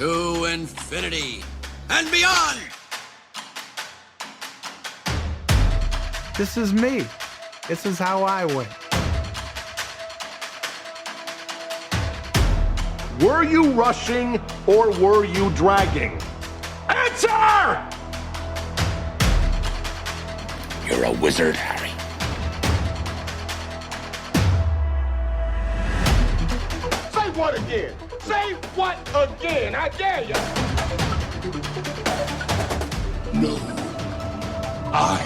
to infinity and beyond! This is me. This is how I win. Were you rushing or were you dragging? Answer! You're a wizard, Harry. Say what again? Say what again? I dare you. No. I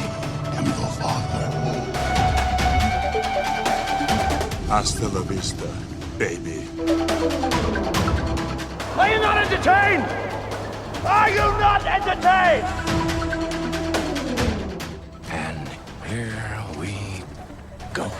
am your father. Hasta la vista, baby. Are you not entertained? Are you not entertained? And here we go.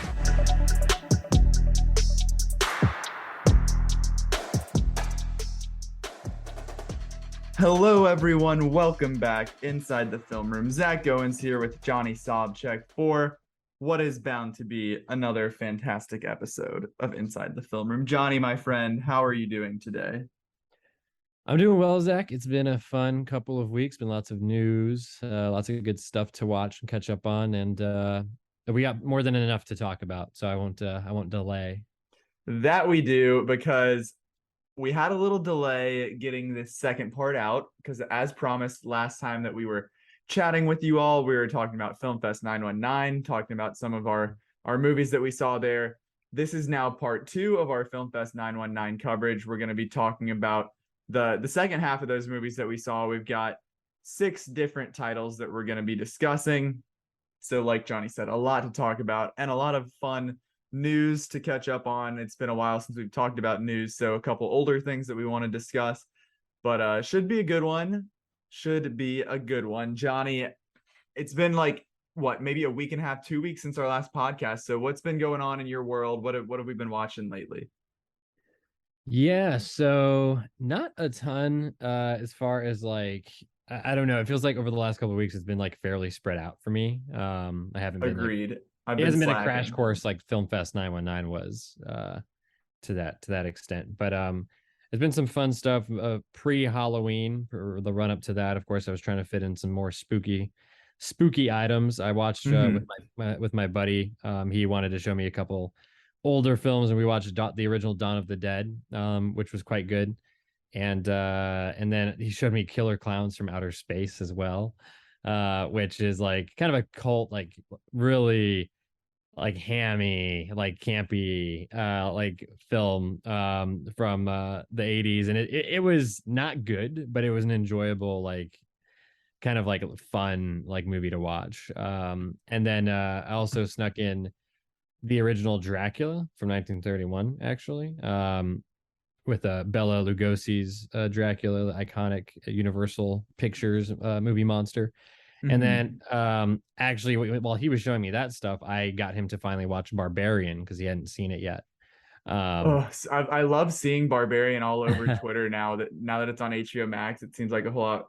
Hello, everyone. Welcome back inside the film room. Zach Goins here with Johnny Sobchak for what is bound to be another fantastic episode of Inside the Film Room. Johnny, my friend, how are you doing today? I'm doing well, Zach. It's been a fun couple of weeks. Been lots of news, lots of good stuff to watch and catch up on, and we got more than enough to talk about. So I won't delay. That we do, because we had a little delay getting this second part out, because as promised last time that we were chatting with you all, we were talking about Film Fest 919, talking about some of our movies that we saw there. This is now part 2 of our Film Fest 919 coverage. We're going to be talking about the second half of those movies that we saw. We've got 6 different titles that we're going to be discussing. So like Johnny said, a lot to talk about and a lot of fun news to catch up on. It's been a while since we've talked about news, so a couple older things that we want to discuss, but should be a good one. Johnny, it's been like maybe a week and a half, 2 weeks since our last podcast. So what's been going on in your world? What have we been watching lately? Yeah, so not a ton as far as like I don't know. It feels like over the last couple of weeks it's been like fairly spread out for me. I haven't been Agreed. It hasn't been a crash course like Film Fest 919 was to that extent. But there's been some fun stuff pre-Halloween or the run up to that. Of course, I was trying to fit in some more spooky items. I watched with my buddy. He wanted to show me a couple older films, and we watched the original Dawn of the Dead, which was quite good. And then he showed me Killer Clowns from Outer Space as well, which is like kind of a cult, like really like hammy, like campy like film from the 80s, and it was not good, but it was an enjoyable, like kind of like fun like movie to watch. And then I also snuck in the original Dracula from 1931, actually, with Bela Lugosi's Dracula, the iconic Universal Pictures movie monster. And then actually, while he was showing me that stuff, I got him to finally watch Barbarian because he hadn't seen it yet. I love seeing Barbarian all over Twitter now that it's on HBO Max. It seems like a whole lot,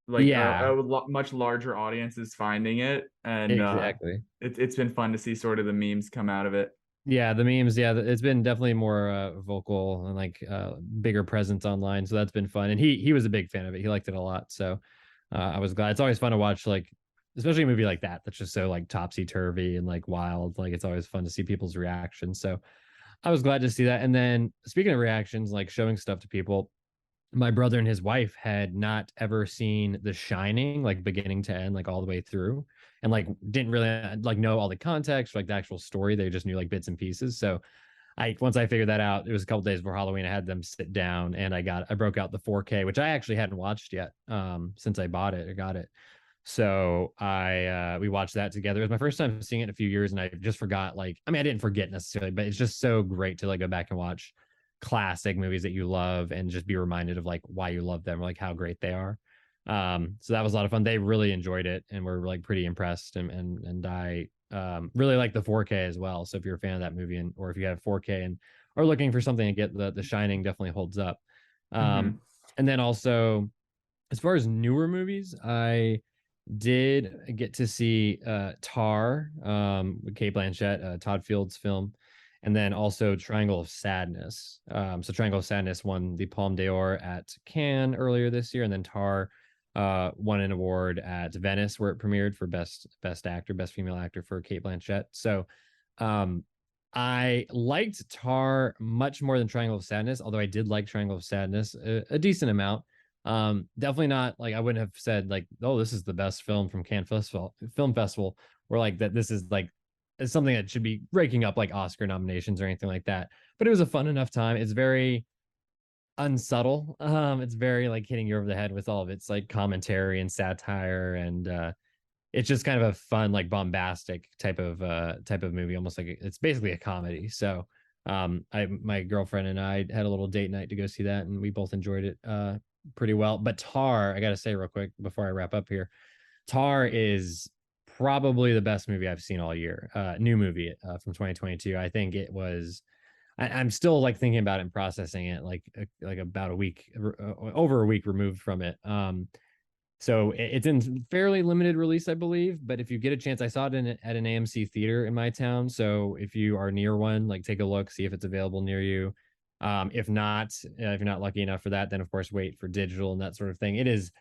like a much larger audience is finding it, and exactly. It's been fun to see sort of the memes come out of it. Yeah, the memes. Yeah, it's been definitely more vocal and like bigger presence online. So that's been fun, and he was a big fan of it. He liked it a lot. So I was glad. It's always fun to watch, like especially a movie like that that's just so like topsy-turvy and like wild. Like it's always fun to see people's reactions. So I was glad to see that. And then speaking of reactions, like showing stuff to people, my brother and his wife had not ever seen The Shining, like beginning to end, like all the way through, and like didn't really like know all the context, like the actual story. They just knew like bits and pieces. So once I figured that out, it was a couple days before Halloween. I had them sit down, and I broke out the 4K, which I actually hadn't watched yet since I got it. So we watched that together. It was my first time seeing it in a few years, and I just forgot. Like, I mean, I didn't forget necessarily, but it's just so great to like go back and watch classic movies that you love and just be reminded of like why you love them or like how great they are. So that was a lot of fun. They really enjoyed it and were like pretty impressed, and I really like the 4K as well. So if you're a fan of that movie, or if you have 4K and are looking for something to get, the Shining definitely holds up. And then also, as far as newer movies, I did get to see Tar with Cate Blanchett, Todd Field's film, and then also Triangle of Sadness. So Triangle of Sadness won the Palme d'Or at Cannes earlier this year, and then Tar won an award at Venice where it premiered for best actor, best female actor for Cate Blanchett. So I liked Tar much more than Triangle of Sadness, although I did like Triangle of Sadness a decent amount. Definitely not like I wouldn't have said like, oh, this is the best film from Cannes Film Festival, or like that this is like it's something that should be raking up like Oscar nominations or anything like that. But it was a fun enough time. It's very unsubtle. It's very like hitting you over the head with all of its like commentary and satire, and it's just kind of a fun, like bombastic type of movie, almost like it's basically a comedy. So my girlfriend and I had a little date night to go see that, and we both enjoyed it pretty well. But Tar, I gotta say real quick before I wrap up here, Tar is probably the best movie I've seen all year. New movie from 2022. I think it was. I'm still like thinking about it and processing it, like about a week, over a week removed from it. So it's in fairly limited release, I believe. But if you get a chance, I saw it at an AMC theater in my town. So if you are near one, like take a look, see if it's available near you. If not, if you're not lucky enough for that, then of course wait for digital and that sort of thing. It is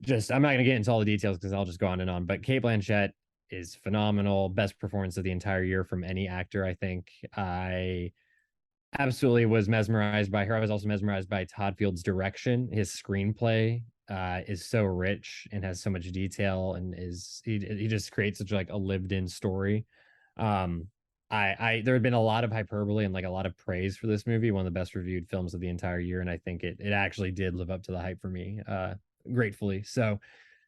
just, I'm not going to get into all the details because I'll just go on and on. But Cate Blanchett is phenomenal. Best performance of the entire year from any actor, I think. I absolutely was mesmerized by her. I was also mesmerized by Todd Field's direction. His screenplay is so rich and has so much detail, and he just creates such like a lived-in story. I there had been a lot of hyperbole and like a lot of praise for this movie, one of the best reviewed films of the entire year, and I think it actually did live up to the hype for me, gratefully. So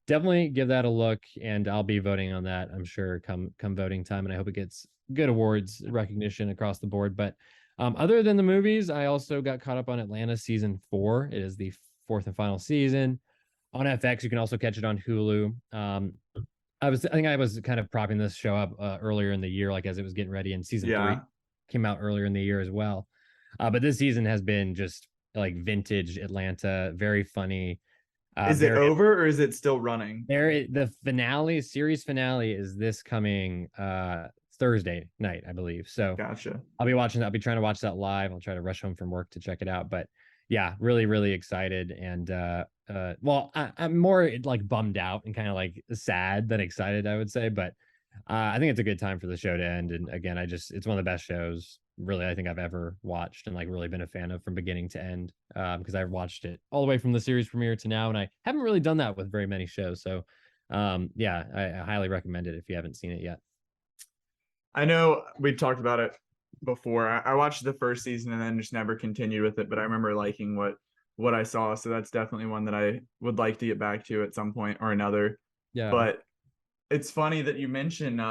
definitely give that a look, and I'll be voting on that, I'm sure, come voting time, and I hope it gets good awards recognition across the board. But other than the movies, I also got caught up on Atlanta season 4. It is the fourth and final season on FX. You can also catch it on Hulu. I think I was kind of propping this show up earlier in the year, like as it was getting ready, and season 3 came out earlier in the year as well. But this season has been just like vintage Atlanta, very funny. Is it over or is it still running? The series finale is this coming Thursday night, I believe. So gotcha. I'll be trying to watch that live. I'll try to rush home from work to check it out. But yeah, really, really excited. And well, I'm more like bummed out and kind of like sad than excited, I would say. But I think it's a good time for the show to end. And again, it's one of the best shows really I think I've ever watched and like really been a fan of from beginning to end, because I've watched it all the way from the series premiere to now, and I haven't really done that with very many shows. So yeah, I highly recommend it if you haven't seen it yet. I know we talked about it before. I watched the first season and then just never continued with it, but I remember liking what I saw. So that's definitely one that I would like to get back to at some point or another. Yeah. But it's funny that you mentioned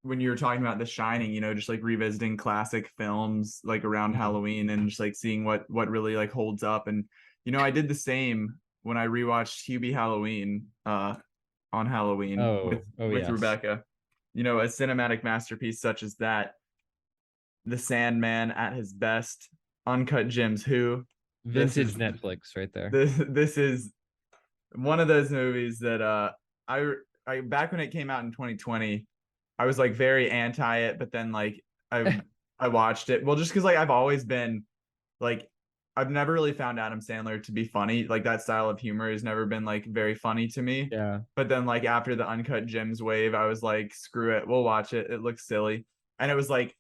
when you were talking about The Shining, you know, just like revisiting classic films like around Halloween and just like seeing what really like holds up. And you know, I did the same when I rewatched Hubie Halloween on Halloween with yes. Rebecca. You know, a cinematic masterpiece such as that, The Sandman at his best, Uncut Gems, vintage Netflix right there. This is one of those movies that I back when it came out in 2020, I was like very anti it, but then like I watched it. Well, just because like I've always been like, I've never really found Adam Sandler to be funny. Like that style of humor has never been like very funny to me. Yeah. But then like after the Uncut Gems wave, I was like, screw it, we'll watch it. It looks silly. And it was like,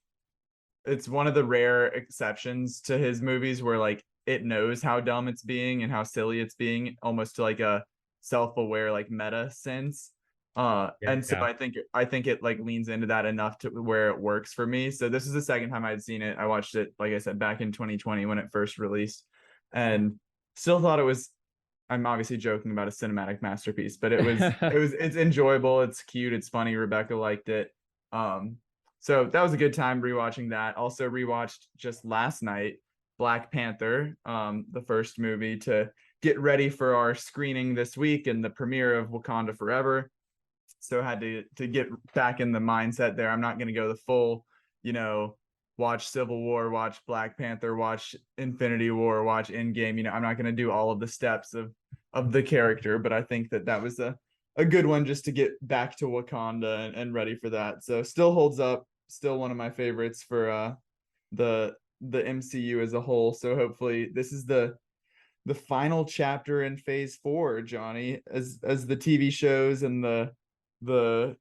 it's one of the rare exceptions to his movies where like it knows how dumb it's being and how silly it's being, almost to like a self-aware like meta sense. And so I think it like leans into that enough to where it works for me. So this is the second time I'd seen it. I watched it, like I said, back in 2020 when it first released, and still thought it was, I'm obviously joking about a cinematic masterpiece, but it's enjoyable, it's cute, it's funny. Rebecca liked it. So that was a good time rewatching that. Also rewatched just last night Black Panther, the first movie, to get ready for our screening this week and the premiere of Wakanda Forever. So I had to get back in the mindset there. I'm not going to go the full, you know, watch Civil War, watch Black Panther, watch Infinity War, watch Endgame. You know, I'm not going to do all of the steps of the character, but I think that was a good one just to get back to Wakanda and ready for that. So still holds up, still one of my favorites for the MCU as a whole. So hopefully this is the final chapter in phase 4, Johnny, as the TV shows and the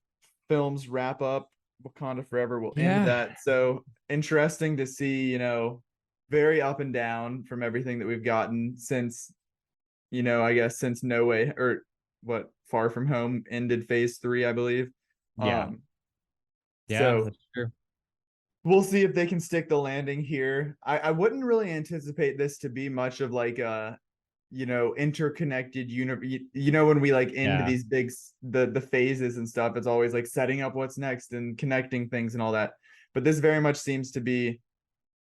films wrap up. Wakanda Forever will end that. So interesting to see, very up and down from everything that we've gotten since, I guess since No Way, or what, Far From Home ended phase 3, I believe. Yeah. So that's true. we'll see if they can stick the landing here. I wouldn't really anticipate this to be much of like a, interconnected universe. When we like end these big the phases and stuff, it's always like setting up what's next and connecting things and all that. But this very much seems to be,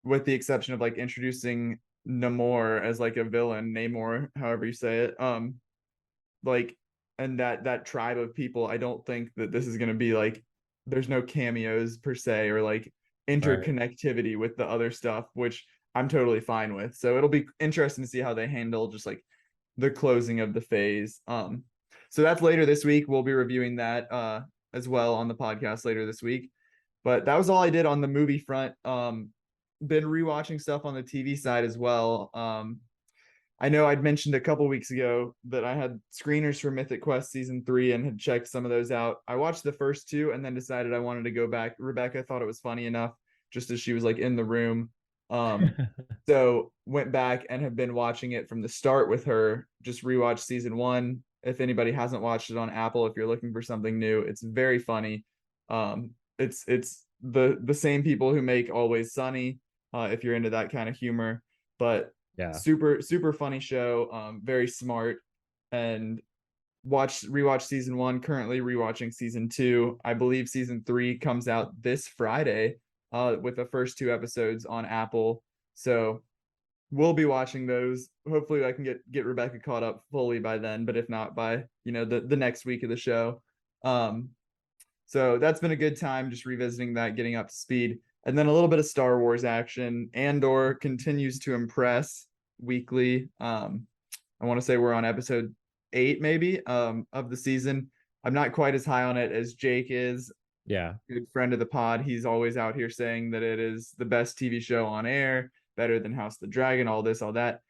with the exception of like introducing Namor as like a villain, Namor, however you say it, like, and that tribe of people. I don't think that this is going to be like, there's no cameos per se or like interconnectivity with the other stuff, which I'm totally fine with. So it'll be interesting to see how they handle just like the closing of the phase. So that's later this week. We'll be reviewing that as well on the podcast later this week. But that was all I did on the movie front. Been rewatching stuff on the TV side as well. I know I'd mentioned a couple weeks ago that I had screeners for Mythic Quest season 3 and had checked some of those out. I watched the first 2 and then decided I wanted to go back. Rebecca thought it was funny enough, just as she was like in the room. So went back and have been watching it from the start with her. Just rewatched season 1. If anybody hasn't watched it on Apple, if you're looking for something new, it's very funny. It's the same people who make Always Sunny, if you're into that kind of humor, but super funny show. Very smart. And rewatch season 1, currently rewatching season 2. I believe season 3 comes out this Friday, with the first 2 episodes on Apple. So we'll be watching those. Hopefully I can get Rebecca caught up fully by then, but if not, by the next week of the show. So that's been a good time, just revisiting that, getting up to speed. And then a little bit of Star Wars action. Andor continues to impress weekly. I want to say we're on episode 8 maybe, of the season. I'm not quite as high on it as Jake is. Yeah. Good friend of the pod. He's always out here saying that it is the best TV show on air, better than House of the Dragon, all this, all that.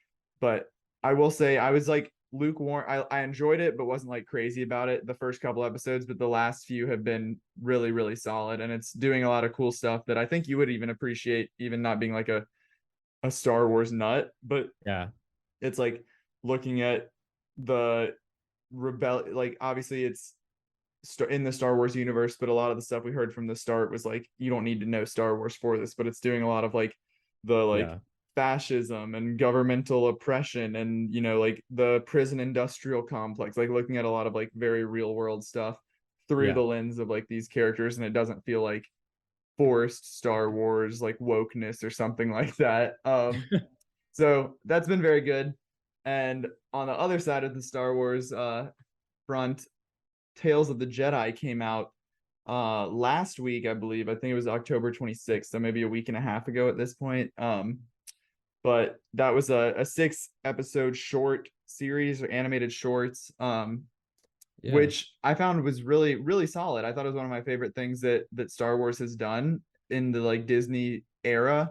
But I will say I was like lukewarm. I enjoyed it, but wasn't like crazy about it the first couple episodes. But the last few have been really, really solid. And it's doing a lot of cool stuff that I think you would even appreciate, even not being like a Star Wars nut. But it's like looking at the like obviously it's in the Star Wars universe, but a lot of the stuff we heard from the start was like, you don't need to know Star Wars for this, but it's doing a lot of like the fascism and governmental oppression and like the prison industrial complex, like looking at a lot of like very real world stuff through the lens of like these characters, and it doesn't feel like forced Star Wars like wokeness or something like that. So that's been very good. And on the other side of the Star Wars front, Tales of the Jedi came out last week, I believe. I think it was October 26th, so maybe a week and a half ago at this point. But that was a 6-episode short series, or animated shorts, which I found was really, really solid. I thought it was one of my favorite things that Star Wars has done in the like Disney era.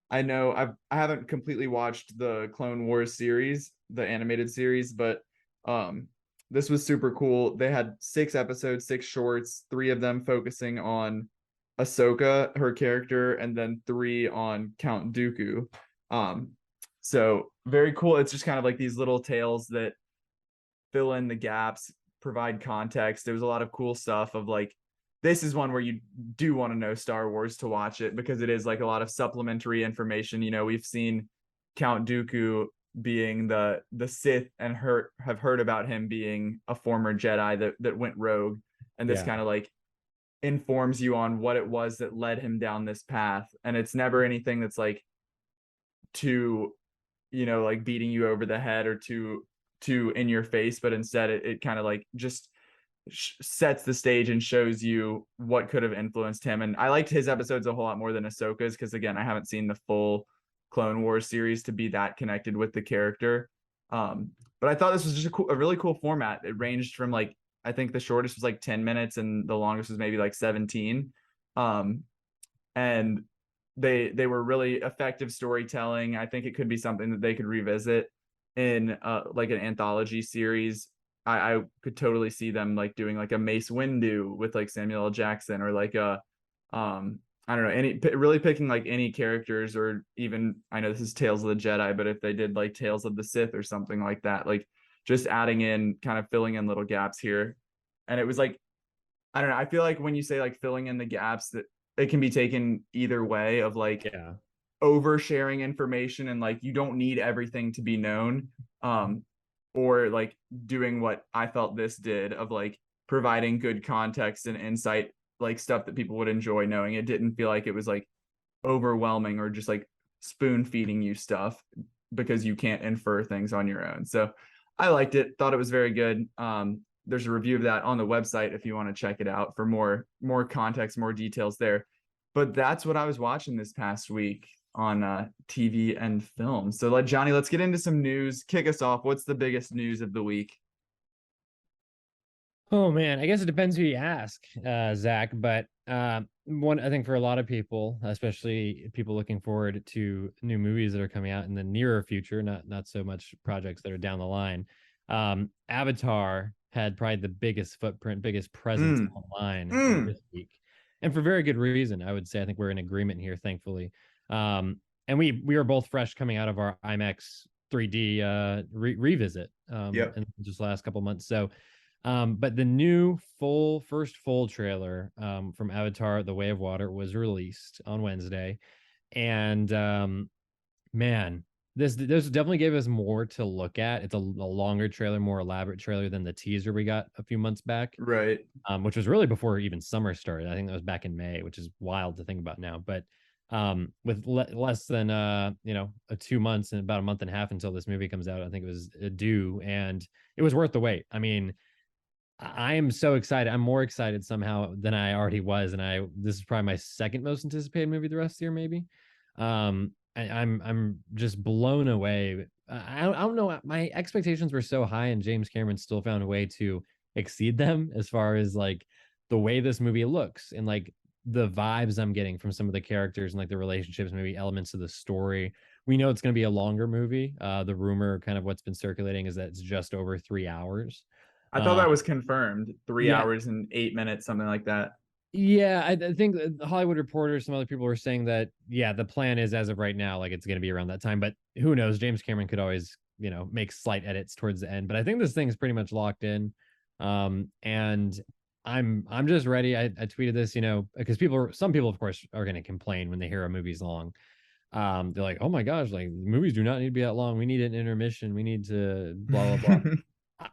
I know I haven't completely watched the Clone Wars series, the animated series, but this was super cool. They had 6 episodes, 6 shorts, 3 of them focusing on Ahsoka, her character, and then 3 on Count Dooku. So very cool. It's just kind of like these little tales that fill in the gaps, provide context. There was a lot of cool stuff of like, this is one where you do want to know Star Wars to watch it, because it is like a lot of supplementary information. We've seen Count Dooku being the Sith and have heard about him being a former Jedi that went rogue, and this kind of like informs you on what it was that led him down this path. And it's never anything that's like too like beating you over the head or too in your face, but instead it kind of like just sets the stage and shows you what could have influenced him. And I liked his episodes a whole lot more than Ahsoka's, because again, I haven't seen the full Clone Wars series to be that connected with the character. But I thought this was just a really cool format. It ranged from like, I think the shortest was like 10 minutes and the longest was maybe like 17. And they were really effective storytelling. I think it could be something that they could revisit in like an anthology series. I could totally see them like doing like a Mace Windu with like Samuel L. Jackson, or like a I don't know, really picking like any characters, or even, I know this is Tales of the Jedi, but if they did like Tales of the Sith or something like that, like just adding in, kind of filling in little gaps here. And it was like, I don't know, I feel like when you say like filling in the gaps, that it can be taken either way, of like Yeah. oversharing information and like you don't need everything to be known, or like doing what I felt this did, of like providing good context and insight, like stuff that people would enjoy knowing. It didn't feel like it was like overwhelming or just like spoon feeding you stuff because you can't infer things on your own. So I liked it, thought it was very good. There's a review of that on the website if you want to check it out for more context, more details there. But that's what I was watching this past week on TV and film. So Johnny, let's get into some news. Kick us off. What's the biggest news of the week? Oh man, I guess it depends who you ask, Zach. But one, I think for a lot of people, especially people looking forward to new movies that are coming out in the nearer future, not so much projects that are down the line. Avatar had probably the biggest footprint, biggest presence online this week, and for very good reason. I would say I think we're in agreement here, thankfully. And we were both fresh coming out of our IMAX 3D revisit in just last couple months. So. But the new first full trailer from Avatar: The Way of Water was released on Wednesday, and man, this definitely gave us more to look at. It's a longer trailer, more elaborate trailer than the teaser we got a few months back, Right. Which was really before even summer started. I think that was back in May, which is wild to think about now. But with less than a 2 months and about a month and a half until this movie comes out, I think it was due, and it was worth the wait. I mean, I am so excited. I'm more excited somehow than I already was, and this is probably my second most anticipated movie the rest of the year, maybe. I'm just blown away. I don't know. My expectations were so high, and James Cameron still found a way to exceed them as far as like the way this movie looks and like the vibes I'm getting from some of the characters and like the relationships, maybe elements of the story. We know it's going to be a longer movie. The rumor, kind of what's been circulating, is that it's just over 3 hours. I thought that was confirmed. 3 hours Yeah, and 8 minutes, something like that. yeah. I think the Hollywood Reporter, some other people were saying that, yeah, the plan is as of right now, like it's going to be around that time. But who knows? James Cameron could always, make slight edits towards the end. But I think this thing is pretty much locked in. And I'm just ready. I tweeted this, because some people, of course, are going to complain when they hear a movie's long. They're like, oh my gosh, like movies do not need to be that long. We need an intermission. We need to blah blah blah.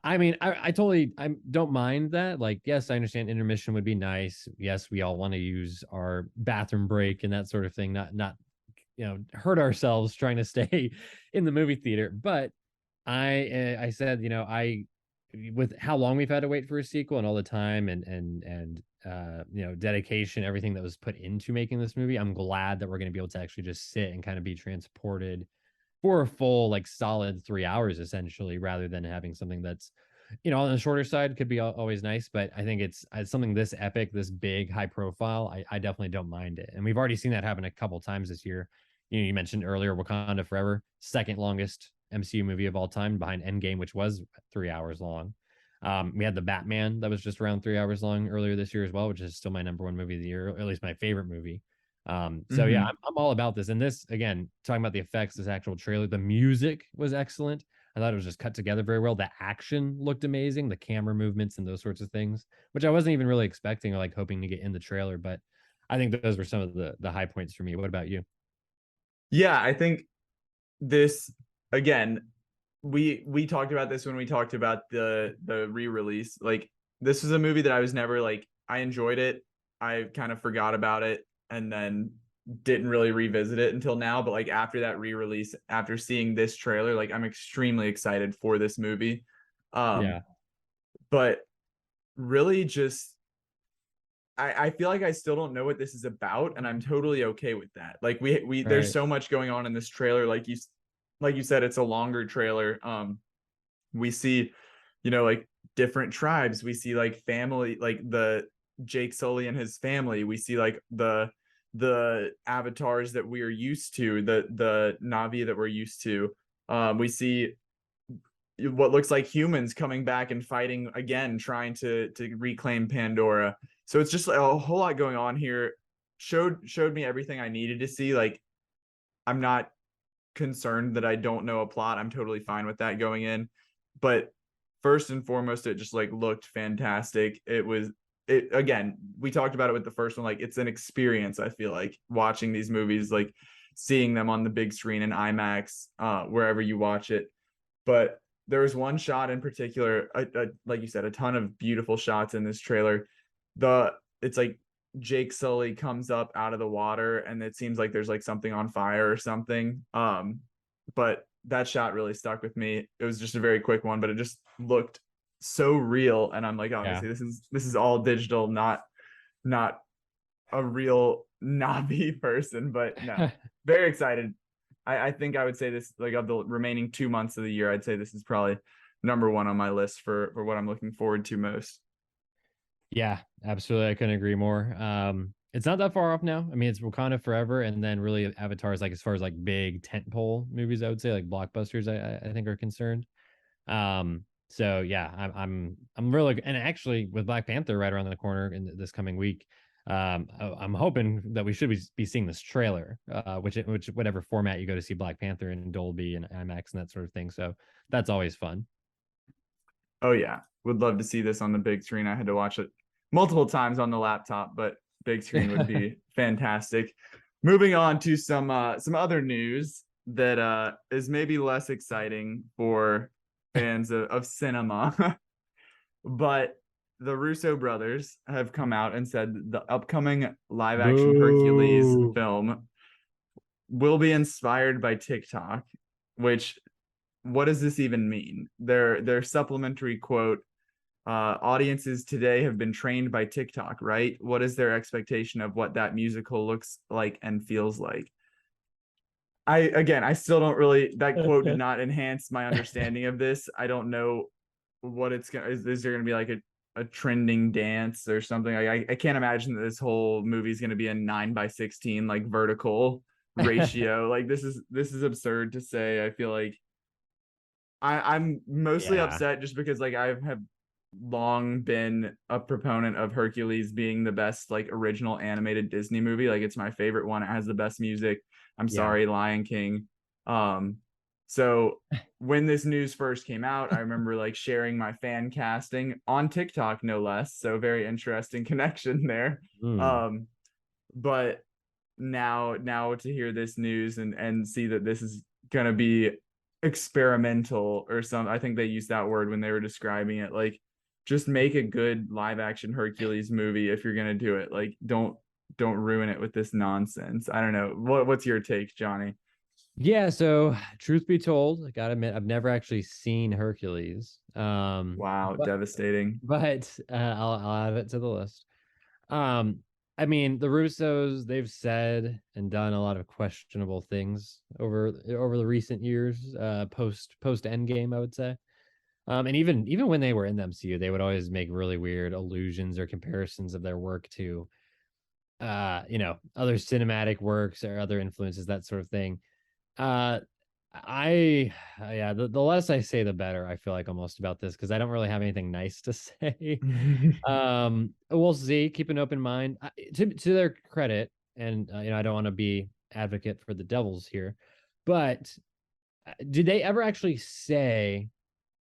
I mean, I totally don't mind that. Like, yes, I understand intermission would be nice. Yes, we all want to use our bathroom break and that sort of thing, not hurt ourselves trying to stay in the movie theater. But I said, I with how long we've had to wait for a sequel and all the time and dedication, everything that was put into making this movie, I'm glad that we're going to be able to actually just sit and kind of be transported for a full, like, solid 3 hours, essentially, rather than having something that's, on the shorter side could be always nice. But I think it's something this epic, this big, high profile. I definitely don't mind it. And we've already seen that happen a couple times this year. You mentioned earlier Wakanda Forever, second longest MCU movie of all time behind Endgame, which was 3 hours long. We had the Batman that was just around 3 hours long earlier this year as well, which is still my number one movie of the year, or at least my favorite movie. So yeah, I'm all about this. And this, again, talking about the effects, this actual trailer, the music was excellent. I thought it was just cut together very well. The action looked amazing, the camera movements and those sorts of things, which I wasn't even really expecting or like hoping to get in the trailer. But I think those were some of the high points for me. What about you? Yeah, I think this, again, we talked about this when we talked about the re-release. Like, this is a movie that I was never like, I enjoyed it, I kind of forgot about it, and then didn't really revisit it until now. But like after that re-release, after seeing this trailer, like I'm extremely excited for this movie. Yeah. But really just I feel like I still don't know what this is about, and I'm totally okay with that. Like we there's Right. so much going on in this trailer. Like you said, it's a longer trailer. We see, like different tribes. We see like family, like the Jake Sully and his family. We see like the the avatars that we are used to, the Navi that we're used to. We see what looks like humans coming back and fighting again, trying to reclaim Pandora. So it's just a whole lot going on here. Showed me everything I needed to see. Like, I'm not concerned that I don't know a plot. I'm totally fine with that going in. But first and foremost, it just like looked fantastic. It again, we talked about it with the first one. Like, it's an experience. I feel like watching these movies, like seeing them on the big screen in IMAX, wherever you watch it. But there was one shot in particular, like you said, a ton of beautiful shots in this trailer. It's like Jake Sully comes up out of the water, and it seems like there's like something on fire or something. But that shot really stuck with me. It was just a very quick one, but it just looked so real, and I'm like, obviously, this is all digital, not a real Navi person. But no, very excited. I think I would say this, like, of the remaining 2 months of the year, I'd say this is probably number one on my list for what I'm looking forward to most. Yeah, absolutely. I couldn't agree more. It's not that far off now. I mean, it's Wakanda Forever, and then really Avatar is like, as far as like big tentpole movies, I would say, like blockbusters, I think are concerned. So yeah, I'm really, and actually with Black Panther right around the corner in this coming week, I'm hoping that we should be seeing this trailer, which whatever format you go to see Black Panther in, Dolby and IMAX and that sort of thing. So that's always fun. Oh yeah, would love to see this on the big screen. I had to watch it multiple times on the laptop, but big screen would be fantastic. Moving on to some other news that is maybe less exciting for fans of cinema. But the Russo brothers have come out and said the upcoming live action Hercules film will be inspired by TikTok, which, what does this even mean? Their supplementary quote, audiences today have been trained by TikTok, right? What is their expectation of what that musical looks like and feels like? I still don't really, that quote did not enhance my understanding of this. I don't know what it's gonna, is there gonna be like a trending dance or something? I can't imagine that this whole movie is gonna be a 9:16 like vertical ratio. Like, this is absurd to say. I feel like I'm mostly upset just because, like, I have long been a proponent of Hercules being the best like original animated Disney movie. Like, it's my favorite one. It has the best music. I'm sorry, Lion King. So when this news first came out, I remember like sharing my fan casting on TikTok, no less. So very interesting connection there. But now to hear this news and see that this is gonna be experimental or something. I think they used that word when they were describing it. Like, just make a good live action Hercules movie if you're gonna do it. Like, don't ruin it with this nonsense. I don't know. What's your take, Johnny? Yeah, so truth be told, I gotta admit, I've never actually seen Hercules. Wow, devastating. But I'll add it to the list. I mean, the Russos, they've said and done a lot of questionable things over the recent years, post Endgame, I would say. And even when they were in the MCU, they would always make really weird allusions or comparisons of their work to other cinematic works or other influences, that sort of thing. The less I say, the better, I feel like, almost, about this, because I don't really have anything nice to say. We'll see. Keep an open mind. To their credit, and I don't want to be advocate for the Devils here, but did they ever actually say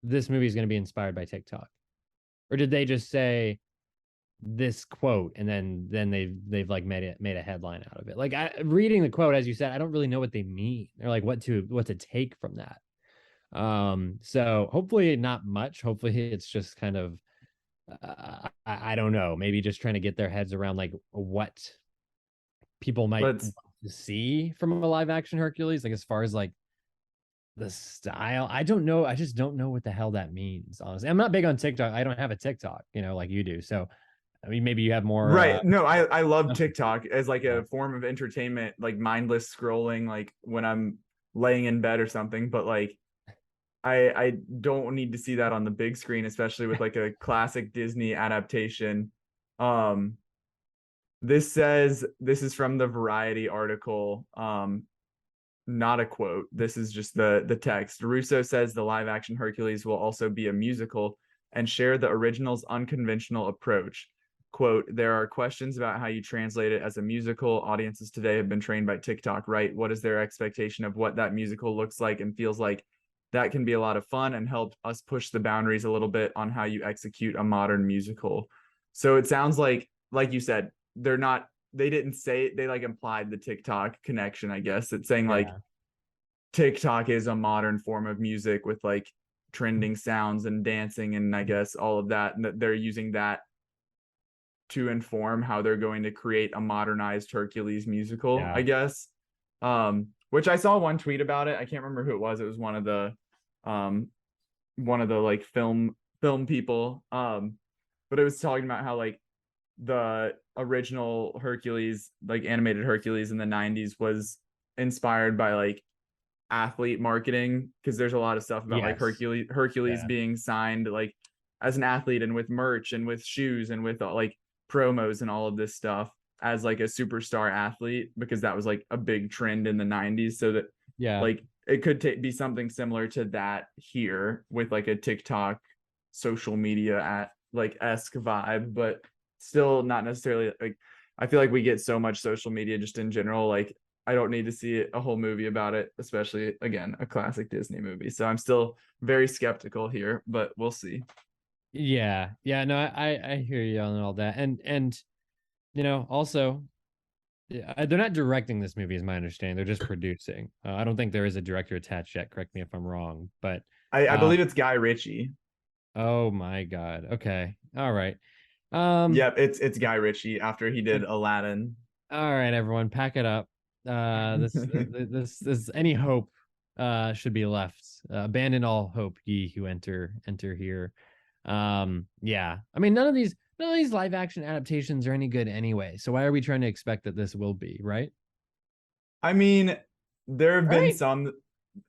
this movie is going to be inspired by TikTok, or did they just say this quote and then they've like made a headline out of it? Like, reading the quote, as you said, I don't really know what they mean, or like what to take from that. So hopefully not much. Hopefully it's just kind of I don't know, maybe just trying to get their heads around like what people might want to see from a live action Hercules, like as far as like the style. I don't know. I just don't know what the hell that means, honestly. I'm not big on TikTok. I don't have a TikTok, like you do. So I mean, maybe you have more. Right. No, I love TikTok as like a form of entertainment, like mindless scrolling, like when I'm laying in bed or something. But like, I don't need to see that on the big screen, especially with like a classic Disney adaptation. This is from the Variety article. Not a quote. This is just the text. Russo says the live action Hercules will also be a musical and share the original's unconventional approach. Quote, there are questions about how you translate it as a musical. Audiences today have been trained by TikTok, right? What is their expectation of what that musical looks like and feels like? That can be a lot of fun and help us push the boundaries a little bit on how you execute a modern musical. So it sounds like you said, they didn't say, they like implied the TikTok connection, I guess. It's saying like Yeah. TikTok is a modern form of music with like trending sounds and dancing and I guess all of that, and that they're using that to inform how they're going to create a modernized Hercules musical, Yeah. I guess. Which I saw one tweet about it. I can't remember who it was. It was one of the like film people. But it was talking about how like the original Hercules, like animated Hercules in the 90s was inspired by like athlete marketing, because there's a lot of stuff about like Yes. Hercules Yeah. being signed like as an athlete and with merch and with shoes and with like promos and all of this stuff as like a superstar athlete, because that was like a big trend in the 90s. So that Yeah. like it could be something similar to that here with like a TikTok social media at like esque vibe, but still not necessarily like, I feel like we get so much social media just in general. Like I don't need to see a whole movie about it, especially again, a classic Disney movie. So I'm still very skeptical here, but we'll see. Yeah. Yeah. No, I hear you on all that. And also, yeah, they're not directing this movie, is my understanding. They're just producing. I don't think there is a director attached yet. Correct me if I'm wrong, but I um, believe it's Guy Ritchie. oh my God. Okay. All right. Yep, it's Guy Ritchie after he did Aladdin. All right, everyone, pack it up. This any hope should be left. Abandon all hope, ye who enter here. Yeah. I mean, none of these live action adaptations are any good anyway. So why are we trying to expect that this will be, right? I mean, there have been Right. some,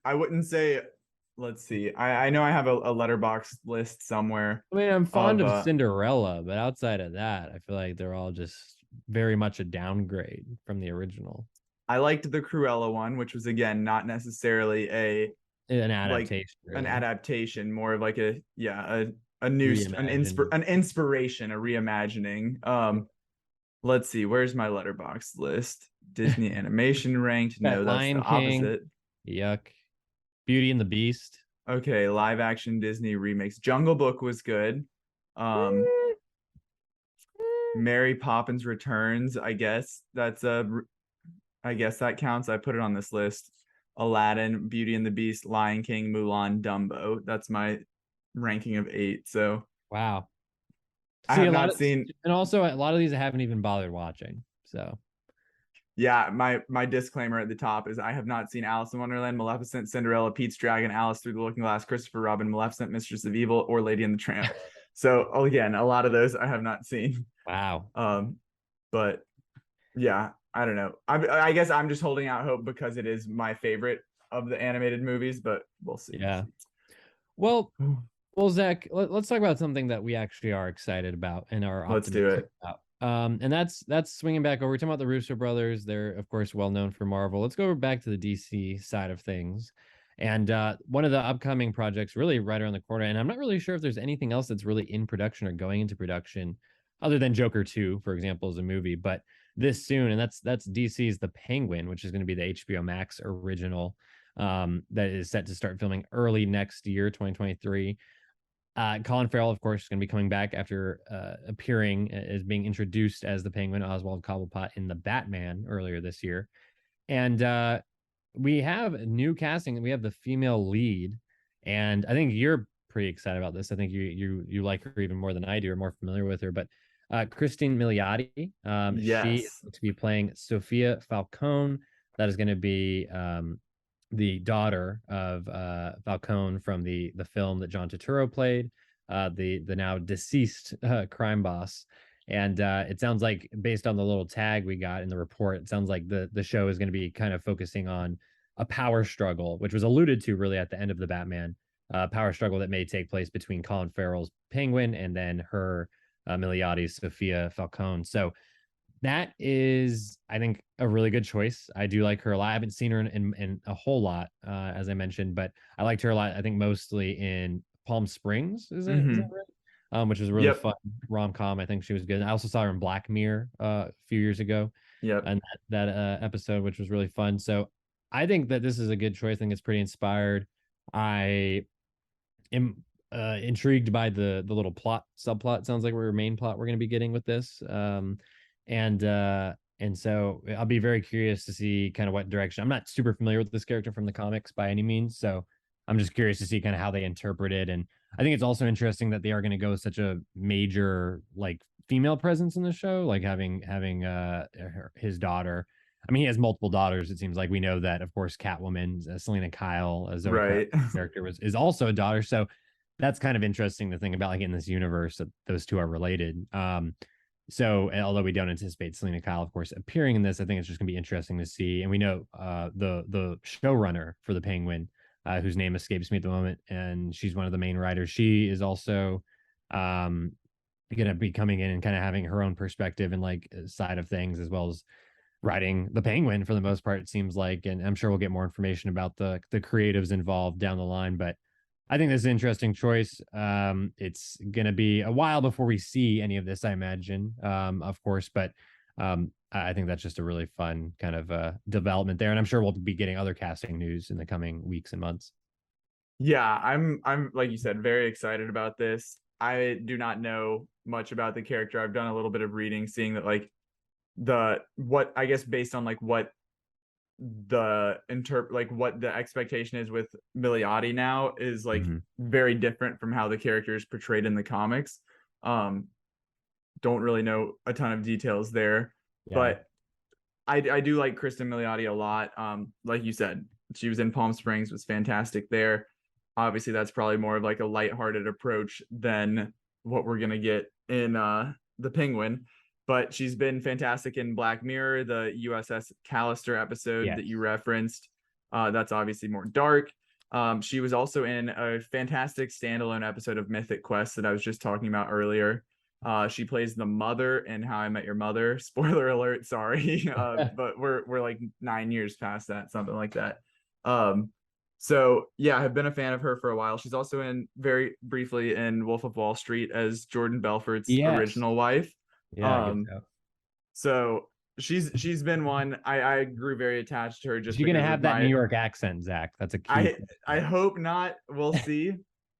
I wouldn't say, let's see. I know I have a letterbox list somewhere I mean, I'm fond of of Cinderella, but outside of that, I feel like they're all just very much a downgrade from the original. I liked the Cruella one, which was again not necessarily a An like adaptation, an really. adaptation, more of like a new Reimagined. an inspiration, a reimagining. Let's see, where's my letterbox list? Disney animation ranked? Got No, that's the Lion King. opposite. Yuck. Beauty and the Beast. Okay, live action Disney remakes. Jungle Book was good. Um, Mary Poppins Returns, I guess I guess that counts. I put it on this list. Aladdin, Beauty and the Beast, Lion King, Mulan, Dumbo. That's my ranking of 8. So Wow. I See, have a lot not of, seen. and also a lot of these I haven't even bothered watching. So, Yeah, my disclaimer at the top is I have not seen Alice in Wonderland, Maleficent, Cinderella, Pete's Dragon, Alice Through the Looking Glass, Christopher Robin, Maleficent, Mistress of Evil, or Lady and the Tramp. So again, a lot of those I have not seen. wow. But yeah, I don't know. I guess I'm just holding out hope because it is my favorite of the animated movies, but we'll see. Yeah. Well, well, Zach, let's talk about something that we actually are excited about and are Let's do optimistic it. about. And that's swinging back over. We're talking about the Russo brothers. They're of course well known for Marvel. Let's go back to the DC side of things. And one of the upcoming projects, really right around the corner, and I'm not really sure if there's anything else that's really in production or going into production, other than Joker 2, for example, as a movie. But this soon, and that's DC's The Penguin, which is going to be the HBO Max original, that is set to start filming early next year, 2023. Colin Farrell, of course, is going to be coming back after appearing as being introduced as the Penguin, Oswald Cobblepot, in the Batman earlier this year. And we have new casting. We have the female lead, and I think you're pretty excited about this. I think you like her even more than I do. Or more familiar with her, but Christine Milioti, she is Yes. going to be playing Sophia Falcone. That is going to be the daughter of Falcone from the film that John Turturro played, the now deceased crime boss. And it sounds like, based on the little tag we got in the report, it sounds like the show is going to be kind of focusing on a power struggle, which was alluded to really at the end of the Batman, power struggle that may take place between Colin Farrell's Penguin and then her Miliotti's Sophia Falcone. So That is, I think, a really good choice. I do like her a lot. I haven't seen her in a whole lot, as I mentioned, but I liked her a lot. I think mostly in Palm Springs, is that Hmm. right? Which was a really Yep. fun rom com. I think she was good. I also saw her in Black Mirror a few years ago, Yep. and that episode, which was really fun. So I think that this is a good choice. I think it's pretty inspired. I am intrigued by the little plot subplot. Sounds like we're main plot we're going to be getting with this. And so I'll be very curious to see kind of what direction. I'm not super familiar with this character from the comics by any means, so I'm just curious to see kind of how they interpret it. And I think it's also interesting that they are going to go with such a major like female presence in the show, like having his daughter. I mean, he has multiple daughters. It seems like we know that, of course, Catwoman, Selena Kyle, Zoe Right. Kraft's character is also a daughter. So that's kind of interesting to think about, like in this universe that those two are related. So although we don't anticipate Selena Kyle, of course, appearing in this, I think it's just gonna be interesting to see. And we know the showrunner for the Penguin, whose name escapes me at the moment, and she's one of the main writers. She is also um gonna be coming in and kind of having her own perspective and like side of things, as well as writing the Penguin for the most part, it seems like. And I'm sure we'll get more information about the creatives involved down the line. But I think this is an interesting choice. It's going to be a while before we see any of this, I imagine, of course. But I think that's just a really fun kind of development there. And I'm sure we'll be getting other casting news in the coming weeks and months. Yeah, I'm like you said, very excited about this. I do not know much about the character. I've done a little bit of reading, seeing that like the what I guess based on like what what the expectation is with Milioti now is like Mm-hmm. very different from how the character is portrayed in the comics. Um, don't really know a ton of details there, Yeah. but I do like Kristen Milioti a lot. Like you said, she was in Palm Springs, was fantastic there. Obviously, that's probably more of like a lighthearted approach than what we're gonna get in the Penguin. But she's been fantastic in Black Mirror, the USS Callister episode that you Yes. referenced. That's obviously more dark. She was also in a fantastic standalone episode of Mythic Quest that I was just talking about earlier. She plays the mother in How I Met Your Mother. Spoiler alert, sorry. But we're like 9 years past that, something like that. Um, so yeah, I have been a fan of her for a while. She's also in very briefly in Wolf of Wall Street as Jordan Belfort's Yes. original wife. Yeah. Good Um, job. so she's been one. I grew very attached to her Is just she gonna because of have that New my York accent, Zach? That's a key. I hope not. We'll see.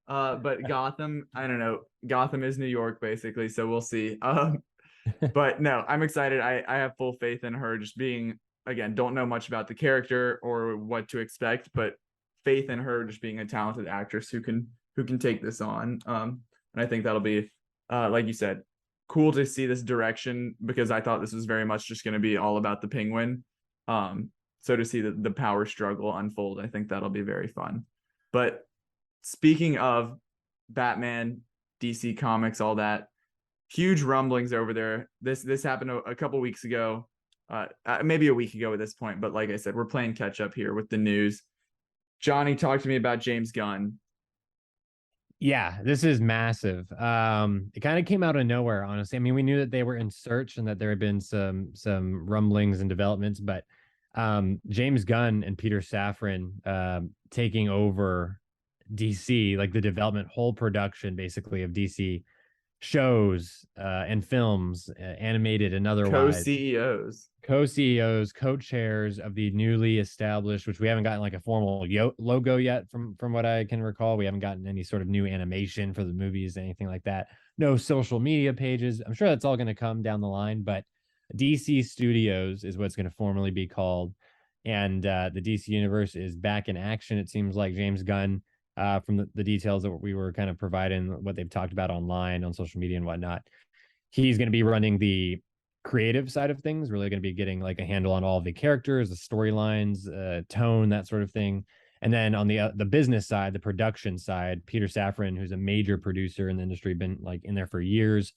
But Gotham, I don't know. Gotham is New York, basically, so we'll see. But no, I'm excited. I have full faith in her. Just being again, don't know much about the character or what to expect, but faith in her just being a talented actress who can take this on. And I think that'll be, like you said, cool to see this direction because I thought this was very much just going to be all about the Penguin. So to see the power struggle unfold, I think that'll be very fun. But speaking of Batman, DC Comics, all that, huge rumblings over there. This happened a couple weeks ago, maybe a week ago at this point. But like I said, we're playing catch up here with the news. Johnny talked to me about James Gunn. Yeah, this is massive. It kind of came out of nowhere, honestly. I mean, we knew that they were in search and that there had been some rumblings and developments, but James Gunn and Peter Safran taking over DC, like the development whole production basically of DC shows and films, animated and otherwise, Co-CEOs. co-CEOs, co-chairs of the newly established, which we haven't gotten like a formal logo yet from what I can recall. We haven't gotten any sort of new animation for the movies, anything like that. No social media pages. I'm sure that's all going to come down the line, but DC Studios is what's going to formally be called. And the DC universe is back in action. It seems like James Gunn, from the details that we were kind of providing, what they've talked about online on social media and whatnot, he's going to be running the creative side of things, really going to be getting like a handle on all of the characters, the storylines, tone, that sort of thing. And then on the business side, the production side, Peter Safran, who's a major producer in the industry, been like in there for years,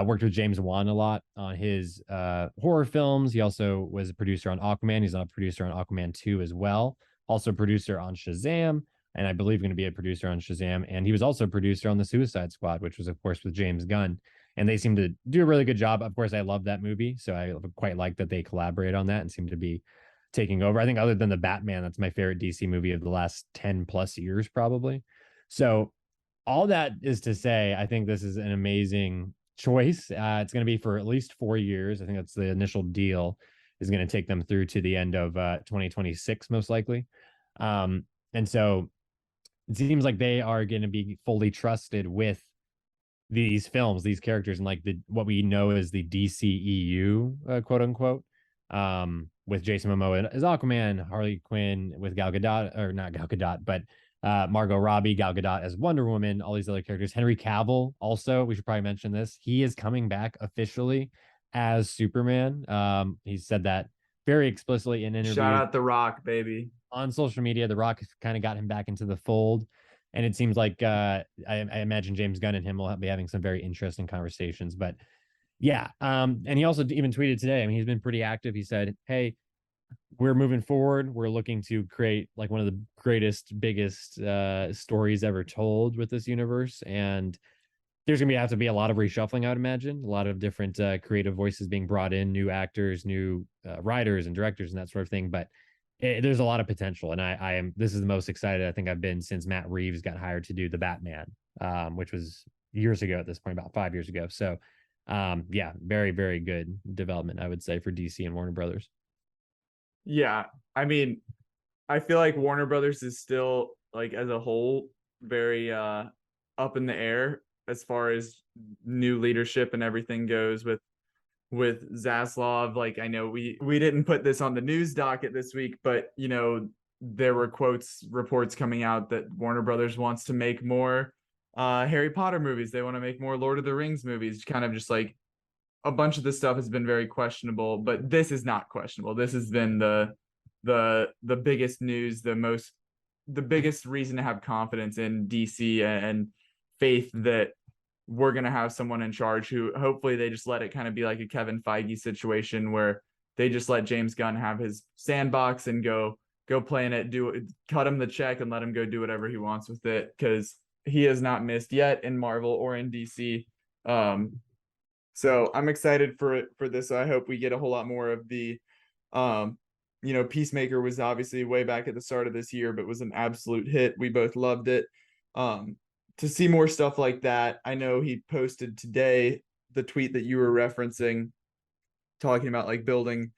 worked with James Wan a lot on his horror films. He also was a producer on Aquaman. He's a producer on Aquaman 2 as well. Also a producer on Shazam, and I believe going to be a producer on Shazam. And he was also a producer on the Suicide Squad, which was, of course, with James Gunn. and they seem to do a really good job. Of course, I love that movie, so I quite like that they collaborate on that and seem to be taking over. I think other than the Batman, that's my favorite DC movie of the last 10 plus years, probably. So all that is to say, I think this is an amazing choice. It's going to be for at least 4 years. I think that's the initial deal, is going to take them through to the end of 2026, most likely. And so it seems like they are going to be fully trusted with these films, these characters, and like what we know as the DCEU, quote unquote, with Jason Momoa as Aquaman, Harley Quinn with Gal Gadot, or not Gal Gadot, but Margot Robbie, Gal Gadot as Wonder Woman, all these other characters. Henry Cavill also, we should probably mention this. He is coming back officially as Superman. He said that very explicitly in interviews. Shout out The Rock, baby. On social media, The Rock kind of got him back into the fold. And it seems like I imagine James Gunn and him will be having some very interesting conversations. But yeah, and he also even tweeted today. I mean, he's been pretty active. He said, "Hey, we're moving forward. We're looking to create like one of the greatest, biggest stories ever told with this universe, and there's gonna have to be a lot of reshuffling. I would imagine a lot of different creative voices being brought in, new actors, new writers and directors, and that sort of thing. But there's a lot of potential, and I am. This is the most excited I think I've been since Matt Reeves got hired to do the Batman, which was years ago at this point, about 5 years ago. So, yeah, very, very good development, I would say, for DC and Warner Brothers. Yeah, I mean, I feel like Warner Brothers is still, like, as a whole, very up in the air as far as new leadership and everything goes with Zaslav. Like, I know we didn't put this on the news docket this week, but you know, there were reports coming out that Warner Brothers wants to make more Harry Potter movies. They want to make more Lord of the Rings movies. Kind of just like a bunch of this stuff has been very questionable, but this is not questionable. This has been the biggest news, the biggest reason to have confidence in DC and faith that we're going to have someone in charge who hopefully they just let it kind of be like a Kevin Feige situation where they just let James Gunn have his sandbox and go play in it, cut him the check and let him go do whatever he wants with it, because he has not missed yet in Marvel or in DC. So I'm excited for this. I hope we get a whole lot more of the, Peacemaker was obviously way back at the start of this year, but was an absolute hit. We both loved it. To see more stuff like that. I know he posted today the tweet that you were referencing, talking about like building